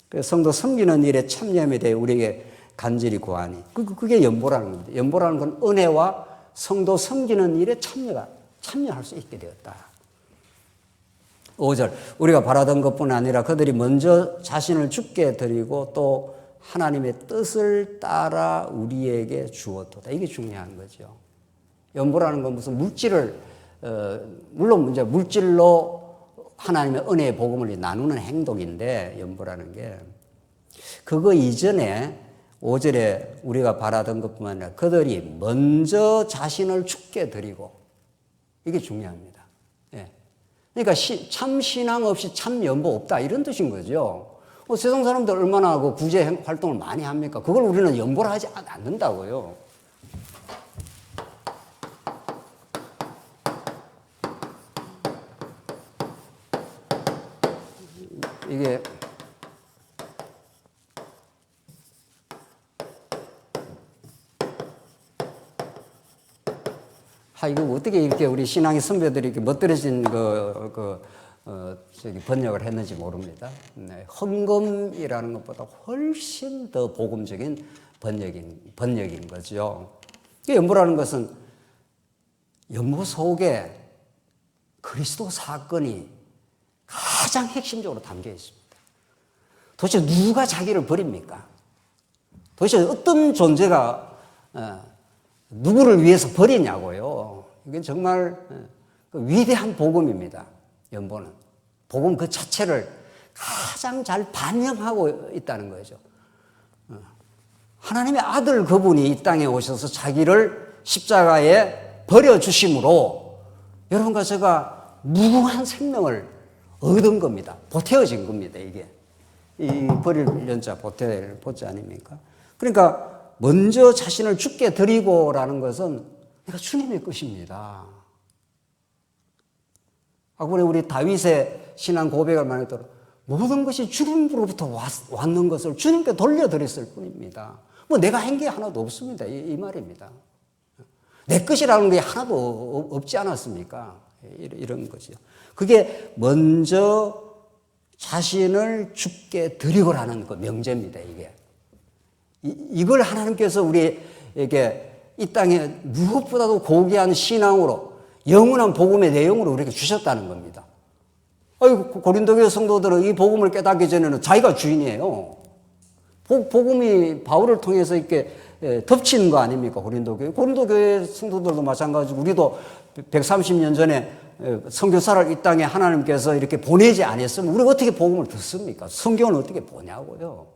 그래서 성도 섬기는 일에 참여함에 대해 우리에게 간절히 구하니 그게 연보라는 겁니다. 연보라는 건 은혜와 성도 섬기는 일에 참여할 수 있게 되었다. 5절 우리가 바라던 것뿐 아니라 그들이 먼저 자신을 주께 드리고 또 하나님의 뜻을 따라 우리에게 주었도다. 이게 중요한 거죠. 연보라는 건 무슨 물질을 물론 이제 물질로 하나님의 은혜의 복음을 나누는 행동인데 연보라는 게 그거 이전에 5절에 우리가 바라던 것뿐만 아니라 그들이 먼저 자신을 주께 드리고 이게 중요합니다. 예. 그러니까 참 신앙 없이 참 연보 없다 이런 뜻인 거죠. 세상 사람들 얼마나 그 구제 활동을 많이 합니까? 그걸 우리는 연보를 하지 않는다고요. 이게 이거 어떻게 이렇게 우리 신앙의 선배들이 이렇게 멋들어진 번역을 했는지 모릅니다. 네, 헌금이라는 것보다 훨씬 더 복음적인 번역인 거죠. 연보라는 것은 연보 속에 그리스도 사건이 가장 핵심적으로 담겨 있습니다. 도대체 누가 자기를 버립니까? 도대체 어떤 존재가 누구를 위해서 버리냐고요. 이게 정말 위대한 복음입니다. 연보는. 복음 그 자체를 가장 잘 반영하고 있다는 거죠. 하나님의 아들 그분이 이 땅에 오셔서 자기를 십자가에 버려주심으로 여러분과 제가 무궁한 생명을 얻은 겁니다. 보태어진 겁니다. 이게. 이 버릴 연자 보태를 보자 아닙니까? 그러니까 먼저 자신을 주께 드리고라는 것은 내가 주님의 것입니다. 아까 우리 다윗의 신앙 고백을 말했더라. 모든 것이 주님으로부터 왔는 것을 주님께 돌려드렸을 뿐입니다. 뭐 내가 한 게 하나도 없습니다. 이 말입니다. 내 것이라는 게 하나도 없지 않았습니까? 이런 거죠. 그게 먼저 자신을 주께 드리고라는 그 명제입니다. 이걸 하나님께서 우리에게 이 땅에 무엇보다도 고귀한 신앙으로 영원한 복음의 내용으로 우리에게 주셨다는 겁니다. 고린도교회 성도들은 이 복음을 깨닫기 전에는 자기가 주인이에요. 복음이 바울을 통해서 이렇게 덮친 거 아닙니까? 고린도교회 성도들도 마찬가지고 우리도 130년 전에 선교사를 이 땅에 하나님께서 이렇게 보내지 않았으면 우리가 어떻게 복음을 듣습니까? 성경을 어떻게 보냐고요.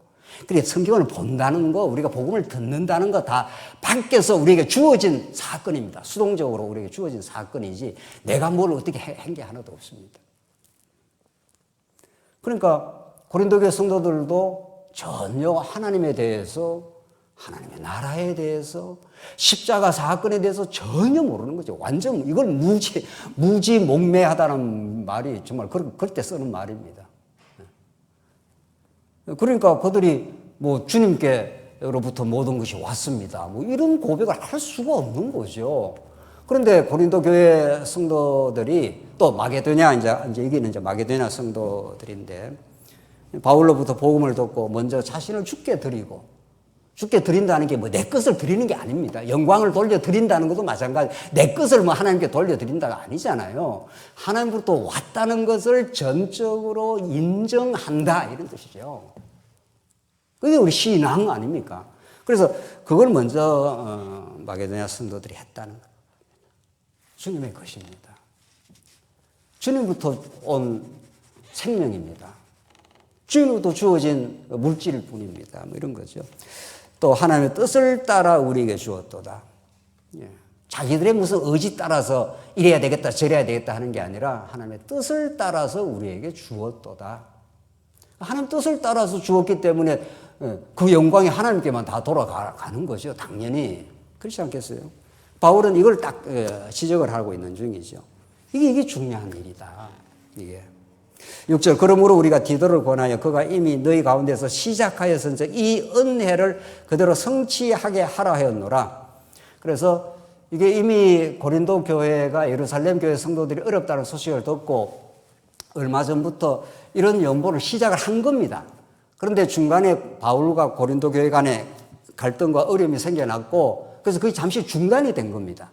그래 성경을 본다는 거, 우리가 복음을 듣는다는 거 다 밖에서 우리에게 주어진 사건입니다. 수동적으로 우리에게 주어진 사건이지 내가 뭘 어떻게 한 게 하나도 없습니다. 그러니까 고린도교회 성도들도 전혀 하나님에 대해서, 하나님의 나라에 대해서, 십자가 사건에 대해서 전혀 모르는 거죠. 완전 이걸 무지몽매하다는 말이 정말 그럴 때 쓰는 말입니다. 그러니까 그들이 뭐 주님께로부터 모든 것이 왔습니다. 뭐 이런 고백을 할 수가 없는 거죠. 그런데 고린도 교회 성도들이 또 마게도냐 이제 여기는 이제 마게도냐 성도들인데 바울로부터 복음을 듣고 먼저 자신을 주께 드리고 주께 드린다는 게 뭐 내 것을 드리는 게 아닙니다. 영광을 돌려 드린다는 것도 마찬가지. 내 것을 뭐 하나님께 돌려 드린다가 아니잖아요. 하나님으로부터 왔다는 것을 전적으로 인정한다 이런 뜻이죠. 그게 우리 신앙 아닙니까? 그래서 그걸 먼저 마게도냐 성도들이 했다는 겁니다. 주님의 것입니다. 주님부터 온 생명입니다. 주님부터 주어진 물질일 뿐입니다. 뭐 이런 거죠. 또 하나님의 뜻을 따라 우리에게 주었도다. 예. 자기들의 무슨 의지 따라서 이래야 되겠다 저래야 되겠다 하는 게 아니라 하나님의 뜻을 따라서 우리에게 주었도다. 하나님 뜻을 따라서 주었기 때문에 그 영광이 하나님께만 다 돌아가는 거죠. 당연히. 그렇지 않겠어요? 바울은 이걸 딱 지적을 하고 있는 중이죠. 이게 중요한 일이다. 이게. 6절 그러므로 우리가 디도를 권하여 그가 이미 너희 가운데서 시작하였은즉 이 은혜를 그대로 성취하게 하라 하였노라. 그래서 이게 이미 고린도 교회가 예루살렘 교회 성도들이 어렵다는 소식을 듣고 얼마 전부터 이런 연보를 시작을 한 겁니다. 그런데 중간에 바울과 고린도 교회 간에 갈등과 어려움이 생겨났고 그래서 그게 잠시 중단이 된 겁니다.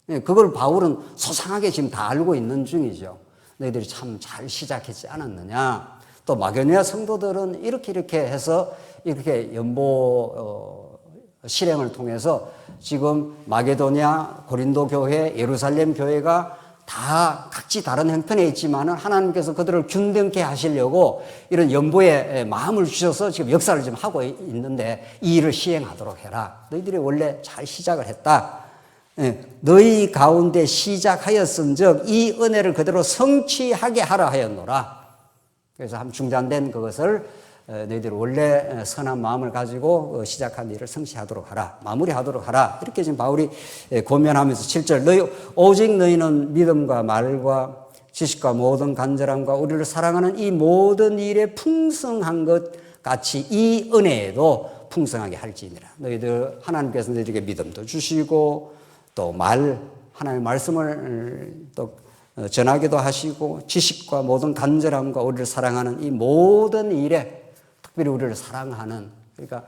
그걸 바울은 소상하게 지금 다 알고 있는 중이죠. 너희들이 참 잘 시작했지 않았느냐. 또 마게도냐 성도들은 이렇게 해서 이렇게 연보 실행을 통해서 지금 마게도냐, 고린도 교회, 예루살렘 교회가 다 각지 다른 형편에 있지만은 하나님께서 그들을 균등케 하시려고 이런 연보에 마음을 주셔서 지금 역사를 지금 하고 있는데 이 일을 시행하도록 해라. 너희들이 원래 잘 시작을 했다. 너희 가운데 시작하였은즉 이 은혜를 그대로 성취하게 하라 하였노라. 그래서 한 중단된 그것을 너희들이 원래 선한 마음을 가지고 시작한 일을 성취하도록 하라. 마무리하도록 하라. 이렇게 지금 바울이 권면하면서 7절 오직 너희는 믿음과 말과 지식과 모든 간절함과 우리를 사랑하는 이 모든 일에 풍성한 것 같이 이 은혜에도 풍성하게 할지니라. 너희들 하나님께서 너희들에게 믿음도 주시고 또 하나님의 말씀을 또 전하기도 하시고 지식과 모든 간절함과 우리를 사랑하는 이 모든 일에 특별히 우리를 사랑하는 그러니까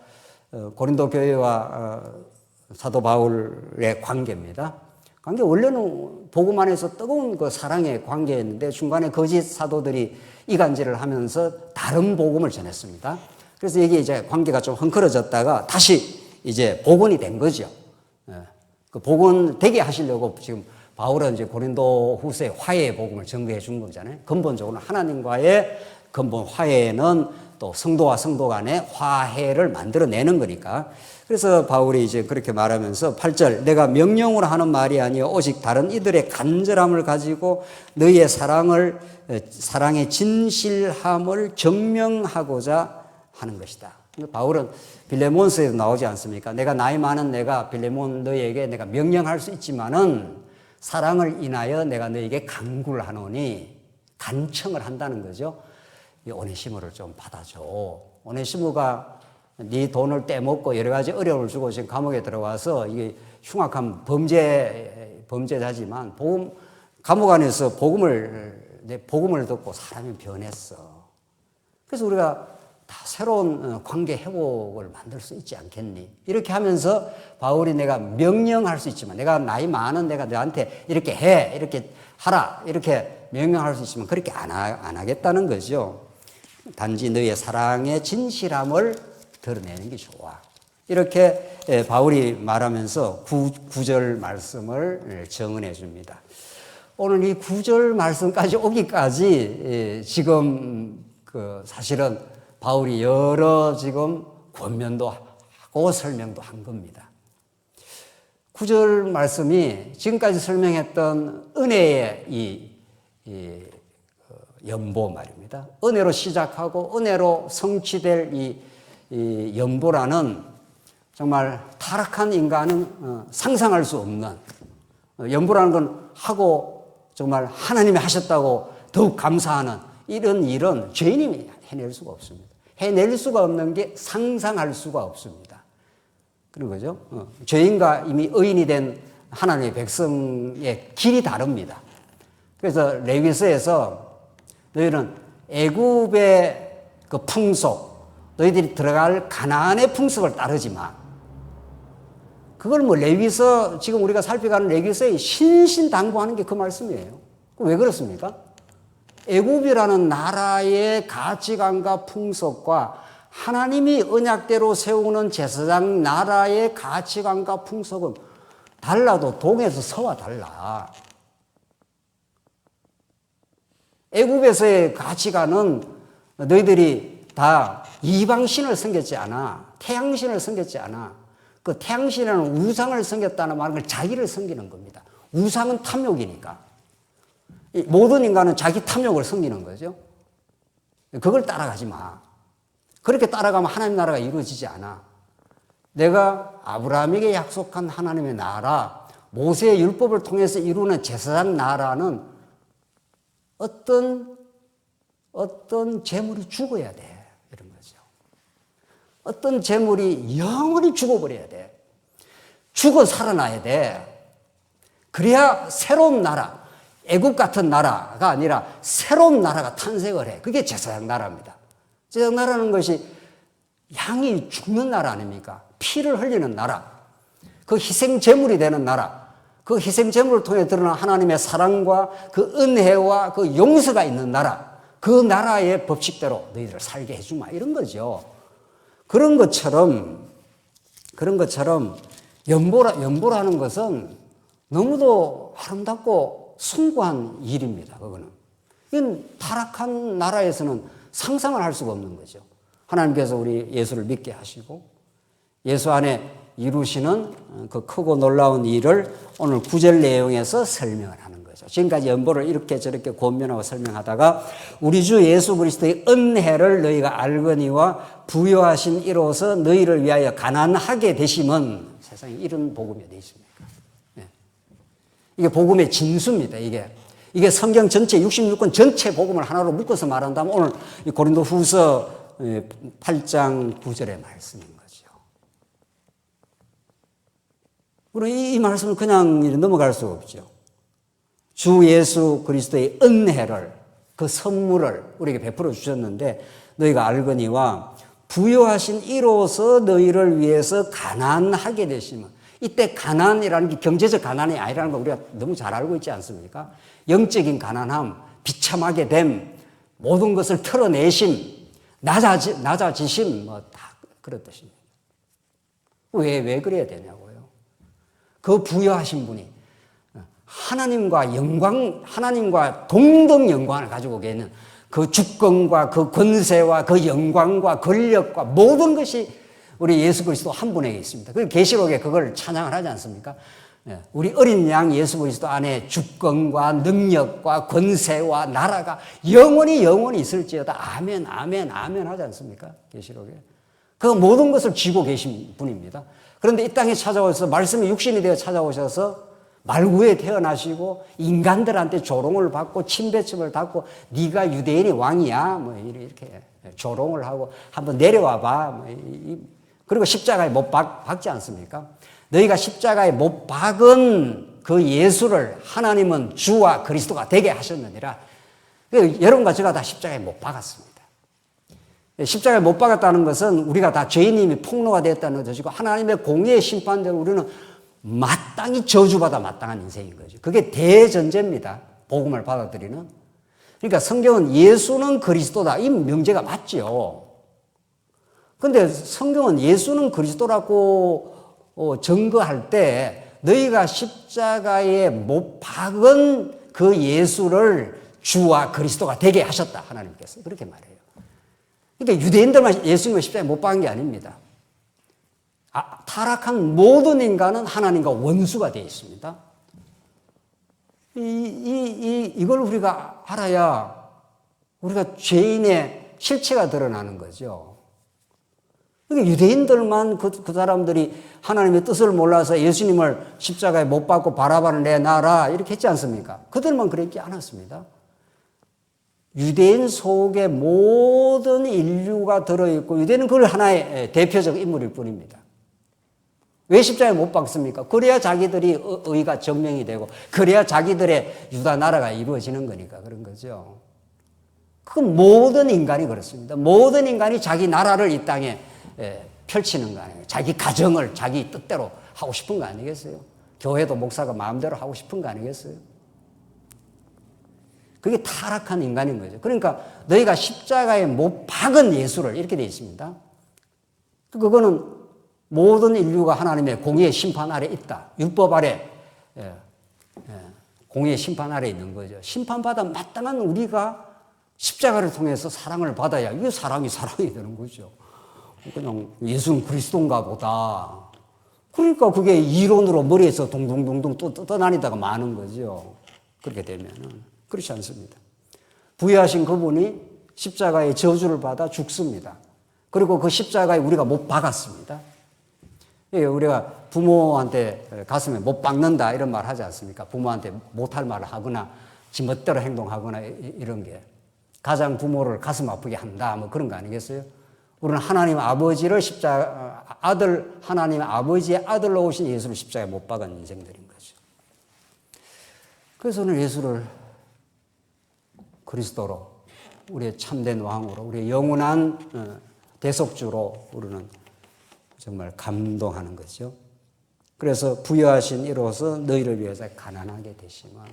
고린도 교회와 사도 바울의 관계입니다. 관계 원래는 복음 안에서 뜨거운 그 사랑의 관계였는데 중간에 거짓 사도들이 이간질을 하면서 다른 복음을 전했습니다. 그래서 이게 이제 관계가 좀 헝클어졌다가 다시 이제 복원이 된 거죠. 그 복원 되게 하시려고 지금 바울은 이제 고린도 후서에 화해의 복음을 전거해 준 거잖아요. 근본적으로 하나님과의 근본 화해는 또 성도와 성도 간의 화해를 만들어내는 거니까. 그래서 바울이 이제 그렇게 말하면서 8절 내가 명령으로 하는 말이 아니요 오직 다른 이들의 간절함을 가지고 너희의 사랑의 진실함을 증명하고자 하는 것이다. 바울은 빌레몬서에도 나오지 않습니까? 내가 나이 많은 내가 빌레몬 너희에게 내가 명령할 수 있지만은 사랑을 인하여 내가 너희에게 간구를 하노니 간청을 한다는 거죠. 이 오네시모를 좀 받아줘. 오네시모가 네 돈을 떼먹고 여러 가지 어려움을 주고 지금 감옥에 들어와서 이게 흉악한 범죄자지만 감옥 안에서 복음을 듣고 사람이 변했어. 그래서 우리가 다 새로운 관계 회복을 만들 수 있지 않겠니? 이렇게 하면서 바울이 내가 명령할 수 있지만 내가 나이 많은 내가 너한테 이렇게 해, 이렇게 하라, 이렇게 명령할 수 있지만 그렇게 안 하겠다는 거죠. 단지 너희의 사랑의 진실함을 드러내는 게 좋아. 이렇게 바울이 말하면서 9절 말씀을 정언해 줍니다. 오늘 이 9절 말씀까지 오기까지 지금 사실은 바울이 여러 지금 권면도 하고 설명도 한 겁니다. 9절 말씀이 지금까지 설명했던 은혜의 이 연보 말입니다. 은혜로 시작하고 은혜로 성취될 이 연보라는 정말 타락한 인간은 상상할 수 없는 연보라는 건 하고 정말 하나님이 하셨다고 더욱 감사하는 이런 일은 죄인이 해낼 수가 없습니다. 해낼 수가 없는 게 상상할 수가 없습니다. 그런 거죠. 죄인과 이미 의인이 된 하나님의 백성의 길이 다릅니다. 그래서 레위서에서 너희는 애굽의 그 풍속, 너희들이 들어갈 가나안의 풍습을 따르지 마. 그걸 뭐 레위서, 지금 우리가 살펴가는 레위서에 신신당부하는 게 그 말씀이에요. 왜 그렇습니까? 애굽이라는 나라의 가치관과 풍속과 하나님이 언약대로 세우는 제사장 나라의 가치관과 풍속은 달라도 동에서 서와 달라. 애굽에서의 가치관은 너희들이 다 이방신을 섬겼지 않아. 태양신을 섬겼지 않아. 그 태양신에는 우상을 섬겼다는 말은 그 자기를 섬기는 겁니다. 우상은 탐욕이니까. 모든 인간은 자기 탐욕을 섬기는 거죠. 그걸 따라가지 마. 그렇게 따라가면 하나님 나라가 이루어지지 않아. 내가 아브라함에게 약속한 하나님의 나라, 모세의 율법을 통해서 이루는 제사장 나라는 어떤 재물이 죽어야 돼. 이런 거죠. 어떤 재물이 영원히 죽어버려야 돼. 죽어 살아나야 돼. 그래야 새로운 나라, 애국 같은 나라가 아니라 새로운 나라가 탄생을 해. 그게 제사장 나라입니다. 제사장 나라는 것이 양이 죽는 나라 아닙니까? 피를 흘리는 나라. 그 희생 제물이 되는 나라. 그 희생 제물을 통해 드러난 하나님의 사랑과 그 은혜와 그 용서가 있는 나라. 그 나라의 법칙대로 너희들을 살게 해주마. 이런 거죠. 그런 것처럼 연보라는 것은 너무도 아름답고 숭고한 일입니다. 그거는. 이건 타락한 나라에서는 상상을 할 수가 없는 거죠. 하나님께서 우리 예수를 믿게 하시고 예수 안에 이루시는 그 크고 놀라운 일을 오늘 9절 내용에서 설명을 하는 거죠. 지금까지 연보를 이렇게 저렇게 권면하고 설명하다가 우리 주 예수 그리스도의 은혜를 너희가 알거니와 부요하신 이로서 너희를 위하여 가난하게 되심은 세상에 이런 복음이 어디 있습니까? 이게 복음의 진수입니다. 이게 성경 전체 66권 전체 복음을 하나로 묶어서 말한다면 오늘 고린도후서 8장 9절의 말씀인 거죠. 우리 이 말씀을 그냥 넘어갈 수가 없죠. 주 예수 그리스도의 은혜를, 그 선물을 우리에게 베풀어 주셨는데 너희가 알거니와 부요하신 이로서 너희를 위해서 가난하게 되시면, 이때 가난이라는 게 경제적 가난이 아니라는 거 우리가 너무 잘 알고 있지 않습니까? 영적인 가난함, 비참하게 됨, 모든 것을 털어내심, 낮아지심, 뭐 다 그런 뜻입니다. 왜 그래야 되냐고요? 그 부여하신 분이 하나님과 동등 영광을 가지고 계는 그 주권과 그 권세와 그 영광과 권력과 모든 것이 우리 예수 그리스도 한 분에게 있습니다. 그 계시록에 그걸 찬양을 하지 않습니까? 우리 어린 양 예수 그리스도 안에 주권과 능력과 권세와 나라가 영원히 있을지어다. 아멘, 아멘, 아멘 하지 않습니까? 계시록에. 그 모든 것을 쥐고 계신 분입니다. 그런데 이 땅에 찾아오셔서 말씀이 육신이 되어 찾아오셔서 말구에 태어나시고 인간들한테 조롱을 받고 침뱉음을 받고 네가 유대인의 왕이야 뭐 이렇게 조롱을 하고 한번 내려와 봐 뭐 그리고 십자가에 못 박지 않습니까? 너희가 십자가에 못 박은 그 예수를 하나님은 주와 그리스도가 되게 하셨느니라. 여러분과 제가 다 십자가에 못 박았습니다. 십자가에 못 박았다는 것은 우리가 다 죄인임이 폭로가 됐다는 것이고 하나님의 공의의 심판대로 우리는 마땅히 저주받아 마땅한 인생인 거죠. 그게 대전제입니다. 복음을 받아들이는. 그러니까 성경은 예수는 그리스도다. 이 명제가 맞죠. 그런데 성경은 예수는 그리스도라고 증거할 때 너희가 십자가에 못 박은 그 예수를 주와 그리스도가 되게 하셨다. 하나님께서 그렇게 말해요. 그러니까 유대인들만 예수님을 십자가에 못 박은 게 아닙니다. 타락한 모든 인간은 하나님과 원수가 되어 있습니다. 이걸 우리가 알아야 우리가 죄인의 실체가 드러나는 거죠. 그러니까 유대인들만 그 사람들이 하나님의 뜻을 몰라서 예수님을 십자가에 못 박고 바라바를 내놔라 이렇게 했지 않습니까? 그들만 그랬지 않았습니다. 유대인 속에 모든 인류가 들어있고 유대인은 그걸 하나의 대표적 인물일 뿐입니다. 왜 십자가에 못 박습니까? 그래야 자기들이 의가 증명이 되고 그래야 자기들의 유다 나라가 이루어지는 거니까 그런 거죠. 그건 모든 인간이 그렇습니다. 모든 인간이 자기 나라를 이 땅에 펼치는 거 아니에요. 자기 가정을 자기 뜻대로 하고 싶은 거 아니겠어요? 교회도 목사가 마음대로 하고 싶은 거 아니겠어요? 그게 타락한 인간인 거죠. 그러니까 너희가 십자가에 못 박은 예수를 이렇게 되어 있습니다. 그거는 모든 인류가 하나님의 공의의 심판 아래 있다. 율법 아래 공의의 심판 아래 있는 거죠. 심판받아 마땅한 우리가 십자가를 통해서 사랑을 받아야 이게 사랑이 되는 거죠. 그냥 예수는 그리스도인가 보다. 그러니까 그게 이론으로 머리에서 동동동동 또 떠다니다가 마는 거죠. 그렇게 되면은. 그렇지 않습니다. 부여하신 그분이 십자가의 저주를 받아 죽습니다. 그리고 그 십자가에 우리가 못 박았습니다. 우리가 부모한테 가슴에 못 박는다 이런 말 하지 않습니까? 부모한테 못할 말을 하거나 지 멋대로 행동하거나 이런 게 가장 부모를 가슴 아프게 한다 뭐 그런 거 아니겠어요? 우리는 하나님 아버지를 하나님 아버지의 아들로 오신 예수를 십자가에 못 박은 인생들인 거죠. 그래서 오늘 예수를 그리스도로, 우리의 참된 왕으로, 우리의 영원한 대속주로 우리는 정말 감동하는 거죠. 그래서 부여하신 이로써 너희를 위해서 가난하게 되시면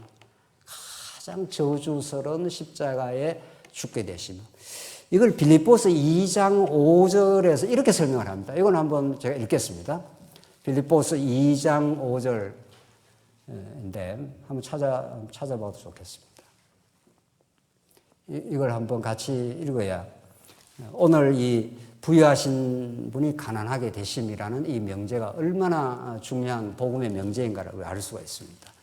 가장 저주스러운 십자가에 죽게 되시면 이걸 빌립보서 2장 5절에서 이렇게 설명을 합니다. 이건 한번 제가 읽겠습니다. 빌립보서 2장 5절인데 한번 찾아봐도 좋겠습니다. 이걸 한번 같이 읽어야 오늘 이 부여하신 분이 가난하게 되심이라는 이 명제가 얼마나 중요한 복음의 명제인가를 알 수가 있습니다.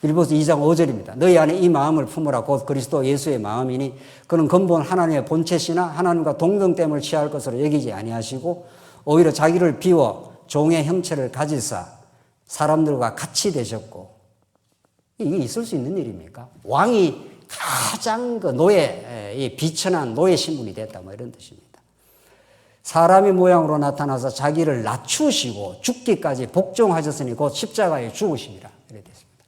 빌립보서 2장 5절입니다. 너희 안에 이 마음을 품으라 곧 그리스도 예수의 마음이니 그는 근본 하나님의 본체시나 하나님과 동등됨을 취할 것으로 여기지 아니하시고 오히려 자기를 비워 종의 형체를 가지사 사람들과 같이 되셨고 이게 있을 수 있는 일입니까? 왕이 가장 그 비천한 노예 신분이 됐다 뭐 이런 뜻입니다. 사람의 모양으로 나타나서 자기를 낮추시고 죽기까지 복종하셨으니 곧 십자가에 죽으심이라 이렇게 됐습니다.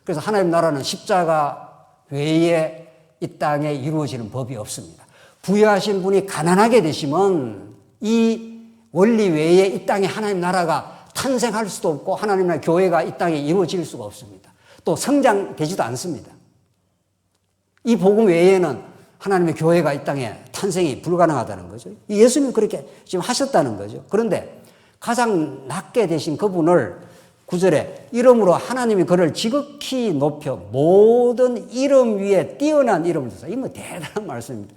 그래서 하나님 나라는 십자가 외에 이 땅에 이루어지는 법이 없습니다. 부여하신 분이 가난하게 되시면 이 원리 외에 이 땅에 하나님 나라가 탄생할 수도 없고 하나님 나라 교회가 이 땅에 이루어질 수가 없습니다. 또 성장되지도 않습니다. 이 복음 외에는 하나님의 교회가 이 땅에 탄생이 불가능하다는 거죠. 예수님이 그렇게 지금 하셨다는 거죠. 그런데 가장 낮게 되신 그분을 9절에 이름으로 하나님이 그를 지극히 높여 모든 이름 위에 뛰어난 이름을 주사. 이건 대단한 말씀입니다.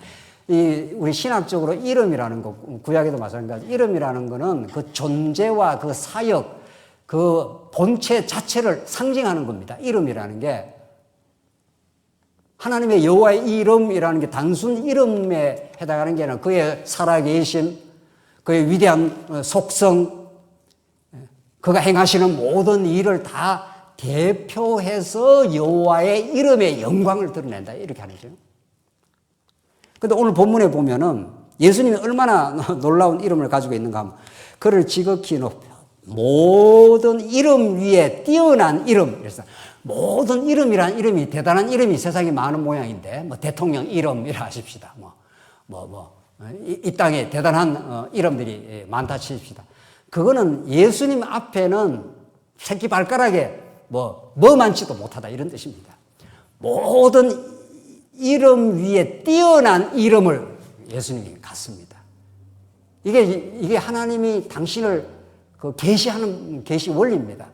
우리 신학적으로 이름이라는 거, 구약에도 마찬가지. 이름이라는 거는 그 존재와 그 사역, 그 본체 자체를 상징하는 겁니다. 이름이라는 게. 하나님의 여호와의 이름이라는 게 단순 이름에 해당하는 게 아니라 그의 살아계심, 그의 위대한 속성, 그가 행하시는 모든 일을 다 대표해서 여호와의 이름의 영광을 드러낸다 이렇게 하는 거죠. 그런데 오늘 본문에 보면은 예수님이 얼마나 놀라운 이름을 가지고 있는가 하면 그를 지극히 높여 모든 이름 위에 뛰어난 이름. 그래서 모든 이름이란 이름이 대단한 이름이 세상에 많은 모양인데 뭐 대통령 이름이라 하십시다. 이 땅에 대단한 이름들이 많다 치십시다. 그거는 예수님 앞에는 새끼발가락에 뭐만치도 못하다 이런 뜻입니다. 모든 이름 위에 뛰어난 이름을 예수님이 갖습니다. 이게 하나님이 당신을 계시하는 계시 원리입니다.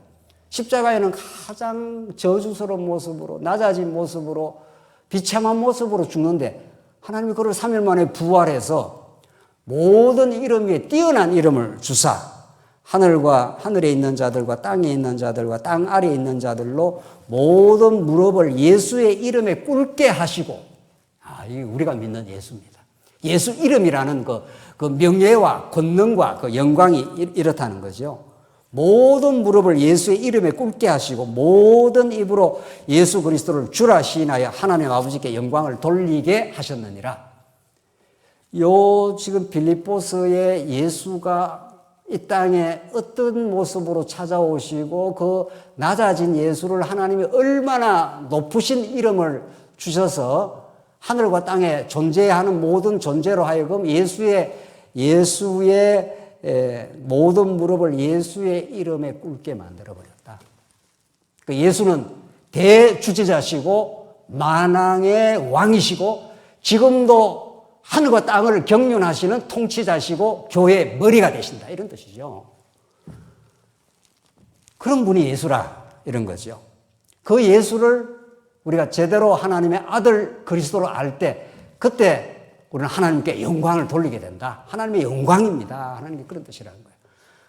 십자가에는 가장 저주스러운 모습으로 낮아진 모습으로 비참한 모습으로 죽는데 하나님이 그를 3일 만에 부활해서 모든 이름 위에 뛰어난 이름을 주사 하늘에 있는 자들과 땅에 있는 자들과 땅 아래에 있는 자들로 모든 무릎을 예수의 이름에 꿇게 하시고 이게 우리가 믿는 예수입니다. 예수 이름이라는 그 명예와 권능과 그 영광이 이렇다는 거죠. 모든 무릎을 예수의 이름에 꿇게 하시고 모든 입으로 예수 그리스도를 주라 시인하여 하나님 아버지께 영광을 돌리게 하셨느니라. 지금 빌립보서의 예수가 이 땅에 어떤 모습으로 찾아오시고 그 낮아진 예수를 하나님이 얼마나 높으신 이름을 주셔서 하늘과 땅에 존재하는 모든 존재로 하여금 예수의 모든 무릎을 예수의 이름에 꿇게 만들어버렸다. 그 예수는 대주제자시고 만왕의 왕이시고 지금도 하늘과 땅을 경륜하시는 통치자시고 교회의 머리가 되신다. 이런 뜻이죠. 그런 분이 예수라 이런 거죠. 그 예수를 우리가 제대로 하나님의 아들 그리스도로 알 때 그때 우리는 하나님께 영광을 돌리게 된다. 하나님의 영광입니다. 하나님의 그런 뜻이라는 거예요.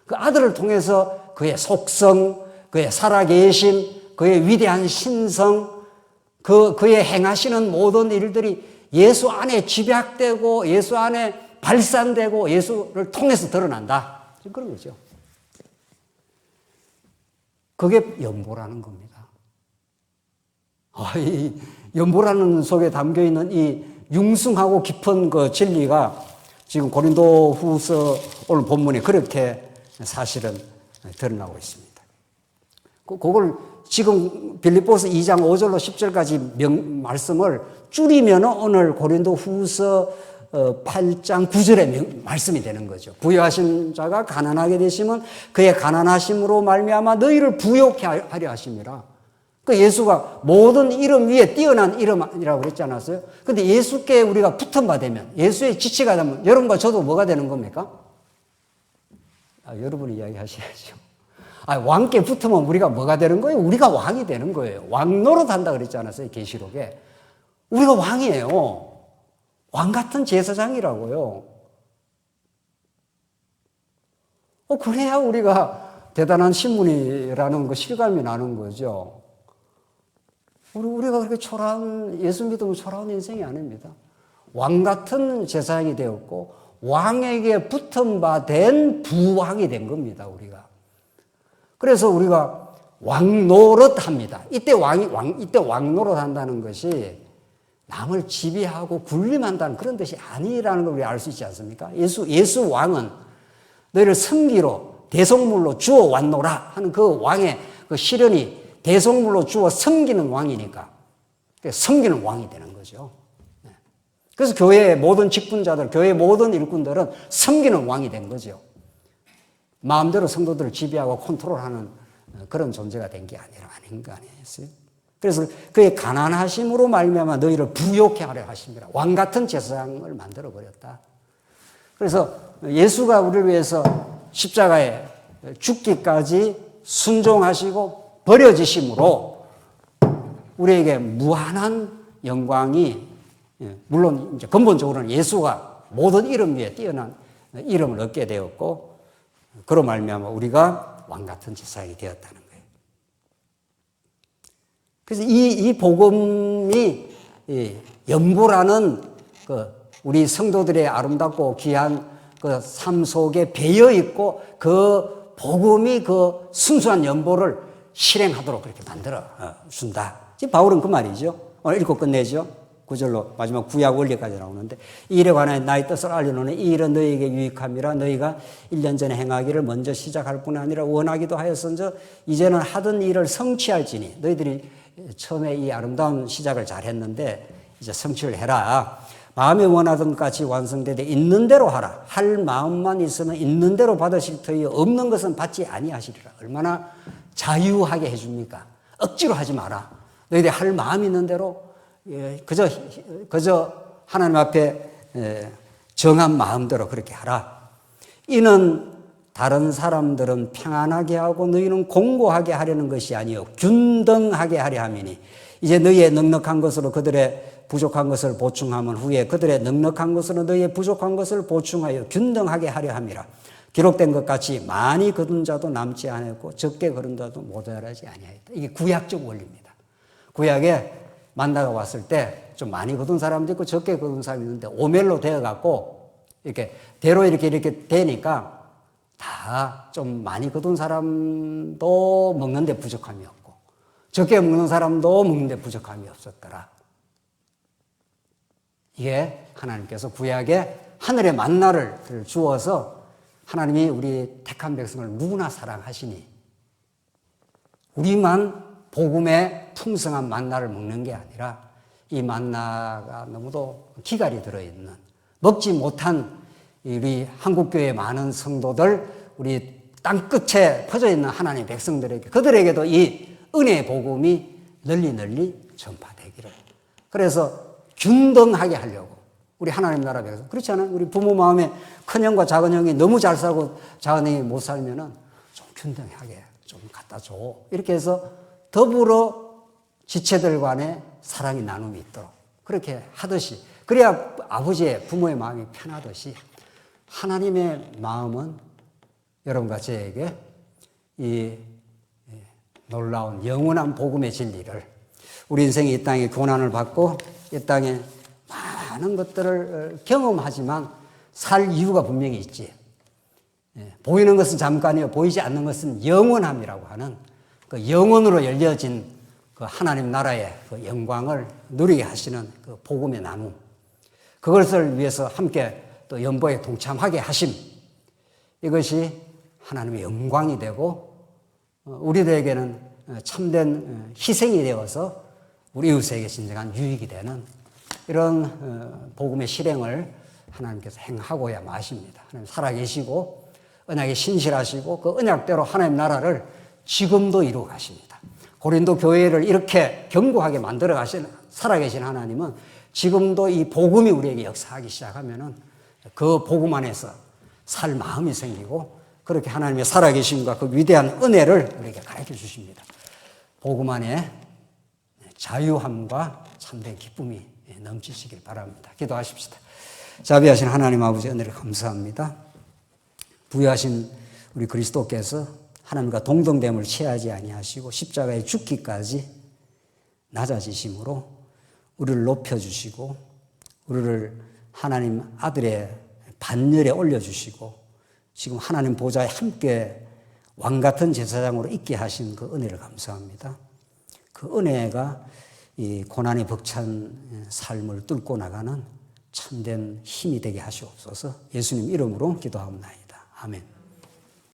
그 아들을 통해서 그의 속성, 그의 살아계심, 그의 위대한 신성, 그의 행하시는 모든 일들이 예수 안에 집약되고 예수 안에 발산되고 예수를 통해서 드러난다. 그런 거죠. 그게 연보라는 겁니다. 이 연보라는 속에 담겨 있는 이 융숭하고 깊은 그 진리가 지금 고린도 후서 오늘 본문에 그렇게 사실은 드러나고 있습니다. 그걸 지금 빌립보서 2장 5절로 10절까지 말씀을 줄이면 오늘 고린도 후서 8장 9절의 말씀이 되는 거죠. 부요하신 자가 가난하게 되시면 그의 가난하심으로 말미암아 너희를 부요케 하려 하심이라. 그 예수가 모든 이름 위에 뛰어난 이름이라고 그랬지 않았어요? 근데 예수께 우리가 붙은 바 되면, 예수의 지체가 되면 여러분과 저도 뭐가 되는 겁니까? 여러분이 이야기하셔야죠. 왕께 붙으면 우리가 뭐가 되는 거예요? 우리가 왕이 되는 거예요. 왕 노릇한다 그랬지 않았어요? 계시록에. 우리가 왕이에요. 왕 같은 제사장이라고요. 그래야 우리가 대단한 신분이라는 그 실감이 나는 거죠. 우리가 그렇게 초라한, 예수 믿으면 초라한 인생이 아닙니다. 왕 같은 제사장이 되었고, 왕에게 붙은 바 된 부왕이 된 겁니다, 우리가. 그래서 우리가 왕 노릇 합니다. 이때 왕 노릇 한다는 것이 남을 지배하고 군림한다는 그런 뜻이 아니라는 걸 우리 알 수 있지 않습니까? 예수 왕은 너희를 섬기로 대속물로 주어 왔노라 하는 그 왕의 그 실현이 대속물로 주어 섬기는 왕이니까 섬기는 왕이 되는 거죠. 그래서 교회의 모든 직분자들, 교회의 모든 일꾼들은 섬기는 왕이 된 거죠. 마음대로 성도들을 지배하고 컨트롤하는 그런 존재가 된 게 아닌 거 아니겠어요? 그래서 그의 가난하심으로 말미암아 너희를 부요케 하려 하심이라. 왕 같은 제사장을 만들어 버렸다. 그래서 예수가 우리를 위해서 십자가에 죽기까지 순종하시고 버려지심으로 우리에게 무한한 영광이, 물론 이제 근본적으로는 예수가 모든 이름 위에 뛰어난 이름을 얻게 되었고, 그로 말미암아 우리가 왕 같은 제사장이 되었다는 거예요. 그래서 이 복음이 연보라는 그 우리 성도들의 아름답고 귀한 그 삶 속에 배어 있고, 그 복음이 그 순수한 연보를 실행하도록 그렇게 만들어 준다. 지금 바울은 그 말이죠. 오늘 읽고 끝내죠. 9절로 마지막 구약 원리까지 나오는데, 이 일에 관하여 나의 뜻을 알려노니 이 일은 너희에게 유익함이라. 너희가 1년 전에 행하기를 먼저 시작할 뿐 아니라 원하기도 하였은저 이제는 하던 일을 성취할지니. 너희들이 처음에 이 아름다운 시작을 잘했는데 이제 성취를 해라. 마음에 원하던 것 같이 완성되되 있는 대로 하라. 할 마음만 있으면 있는 대로 받으실 터이요 없는 것은 받지 아니하시리라. 얼마나 자유하게 해줍니까? 억지로 하지 마라. 너희들이 할 마음 있는 대로 그저 하나님 앞에 정한 마음대로 그렇게 하라. 이는 다른 사람들은 평안하게 하고 너희는 공고하게 하려는 것이 아니요 균등하게 하려 함이니 이제 너희의 넉넉한 것으로 그들의 부족한 것을 보충하면 후에 그들의 넉넉한 것으로 너희의 부족한 것을 보충하여 균등하게 하려 함이라. 기록된 것 같이 많이 거둔 자도 남지 않았고 적게 거둔 자도 모자라지 아니하였다. 이게 구약적 원리입니다. 구약에 만나가 왔을 때 좀 많이 거둔 사람도 있고 적게 거둔 사람이 있는데 오멜로 되어갖고 이렇게 대로 이렇게 되니까 다 좀 많이 거둔 사람도 먹는데 부족함이 없고 적게 먹는 사람도 먹는데 부족함이 없었더라. 이게 하나님께서 구약에 하늘의 만나를 주어서 하나님이 우리 택한 백성을 누구나 사랑하시니 우리만 복음의 풍성한 만나를 먹는 게 아니라 이 만나가 너무도 기갈이 들어있는, 먹지 못한 우리 한국교회 많은 성도들, 우리 땅끝에 퍼져있는 하나님의 백성들에게, 그들에게도 이 은혜의 복음이 널리 전파되기를. 그래서 균등하게 하려고 우리 하나님 나라 백성, 그렇지 않아요? 우리 부모 마음에 큰형과 작은형이 너무 잘 살고 작은형이 못 살면은 좀 균등하게 좀 갖다 줘. 이렇게 해서 더불어 지체들 간에 사랑이 나눔이 있도록 그렇게 하듯이, 그래야 아버지의 부모의 마음이 편하듯이 하나님의 마음은 여러분과 저에게 이 놀라운 영원한 복음의 진리를, 우리 인생이 이 땅에 고난을 받고 이 땅에 많은 것들을 경험하지만 살 이유가 분명히 있지. 보이는 것은 잠깐이요 보이지 않는 것은 영원함이라고 하는 그 영원으로 열려진 그 하나님 나라의 그 영광을 누리게 하시는 그 복음의 나눔, 그것을 위해서 함께 또 연보에 동참하게 하심, 이것이 하나님의 영광이 되고 우리들에게는 참된 희생이 되어서 우리 이웃에게 진정한 유익이 되는 이런 복음의 실행을 하나님께서 행하고야 마십니다. 하나님 살아계시고 언약에 신실하시고 그 언약대로 하나님 나라를 지금도 이루어 가십니다. 고린도 교회를 이렇게 견고하게 만들어 가신 살아계신 하나님은 지금도 이 복음이 우리에게 역사하기 시작하면은 그 복음 안에서 살 마음이 생기고 그렇게 하나님의 살아계심과 그 위대한 은혜를 우리에게 가르쳐 주십니다. 복음 안에 자유함과 참된 기쁨이 넘치시길 바랍니다. 기도하십시다. 자비하신 하나님 아버지, 은혜를 감사합니다. 부유하신 우리 그리스도께서 하나님과 동등됨을 취하지 아니하시고 십자가에 죽기까지 낮아지심으로 우리를 높여주시고 우리를 하나님 아들의 반열에 올려주시고 지금 하나님 보좌에 함께 왕같은 제사장으로 있게 하신 그 은혜를 감사합니다. 그 은혜가 이 고난에 벅찬 삶을 뚫고 나가는 참된 힘이 되게 하시옵소서. 예수님 이름으로 기도하옵나이다. 아멘.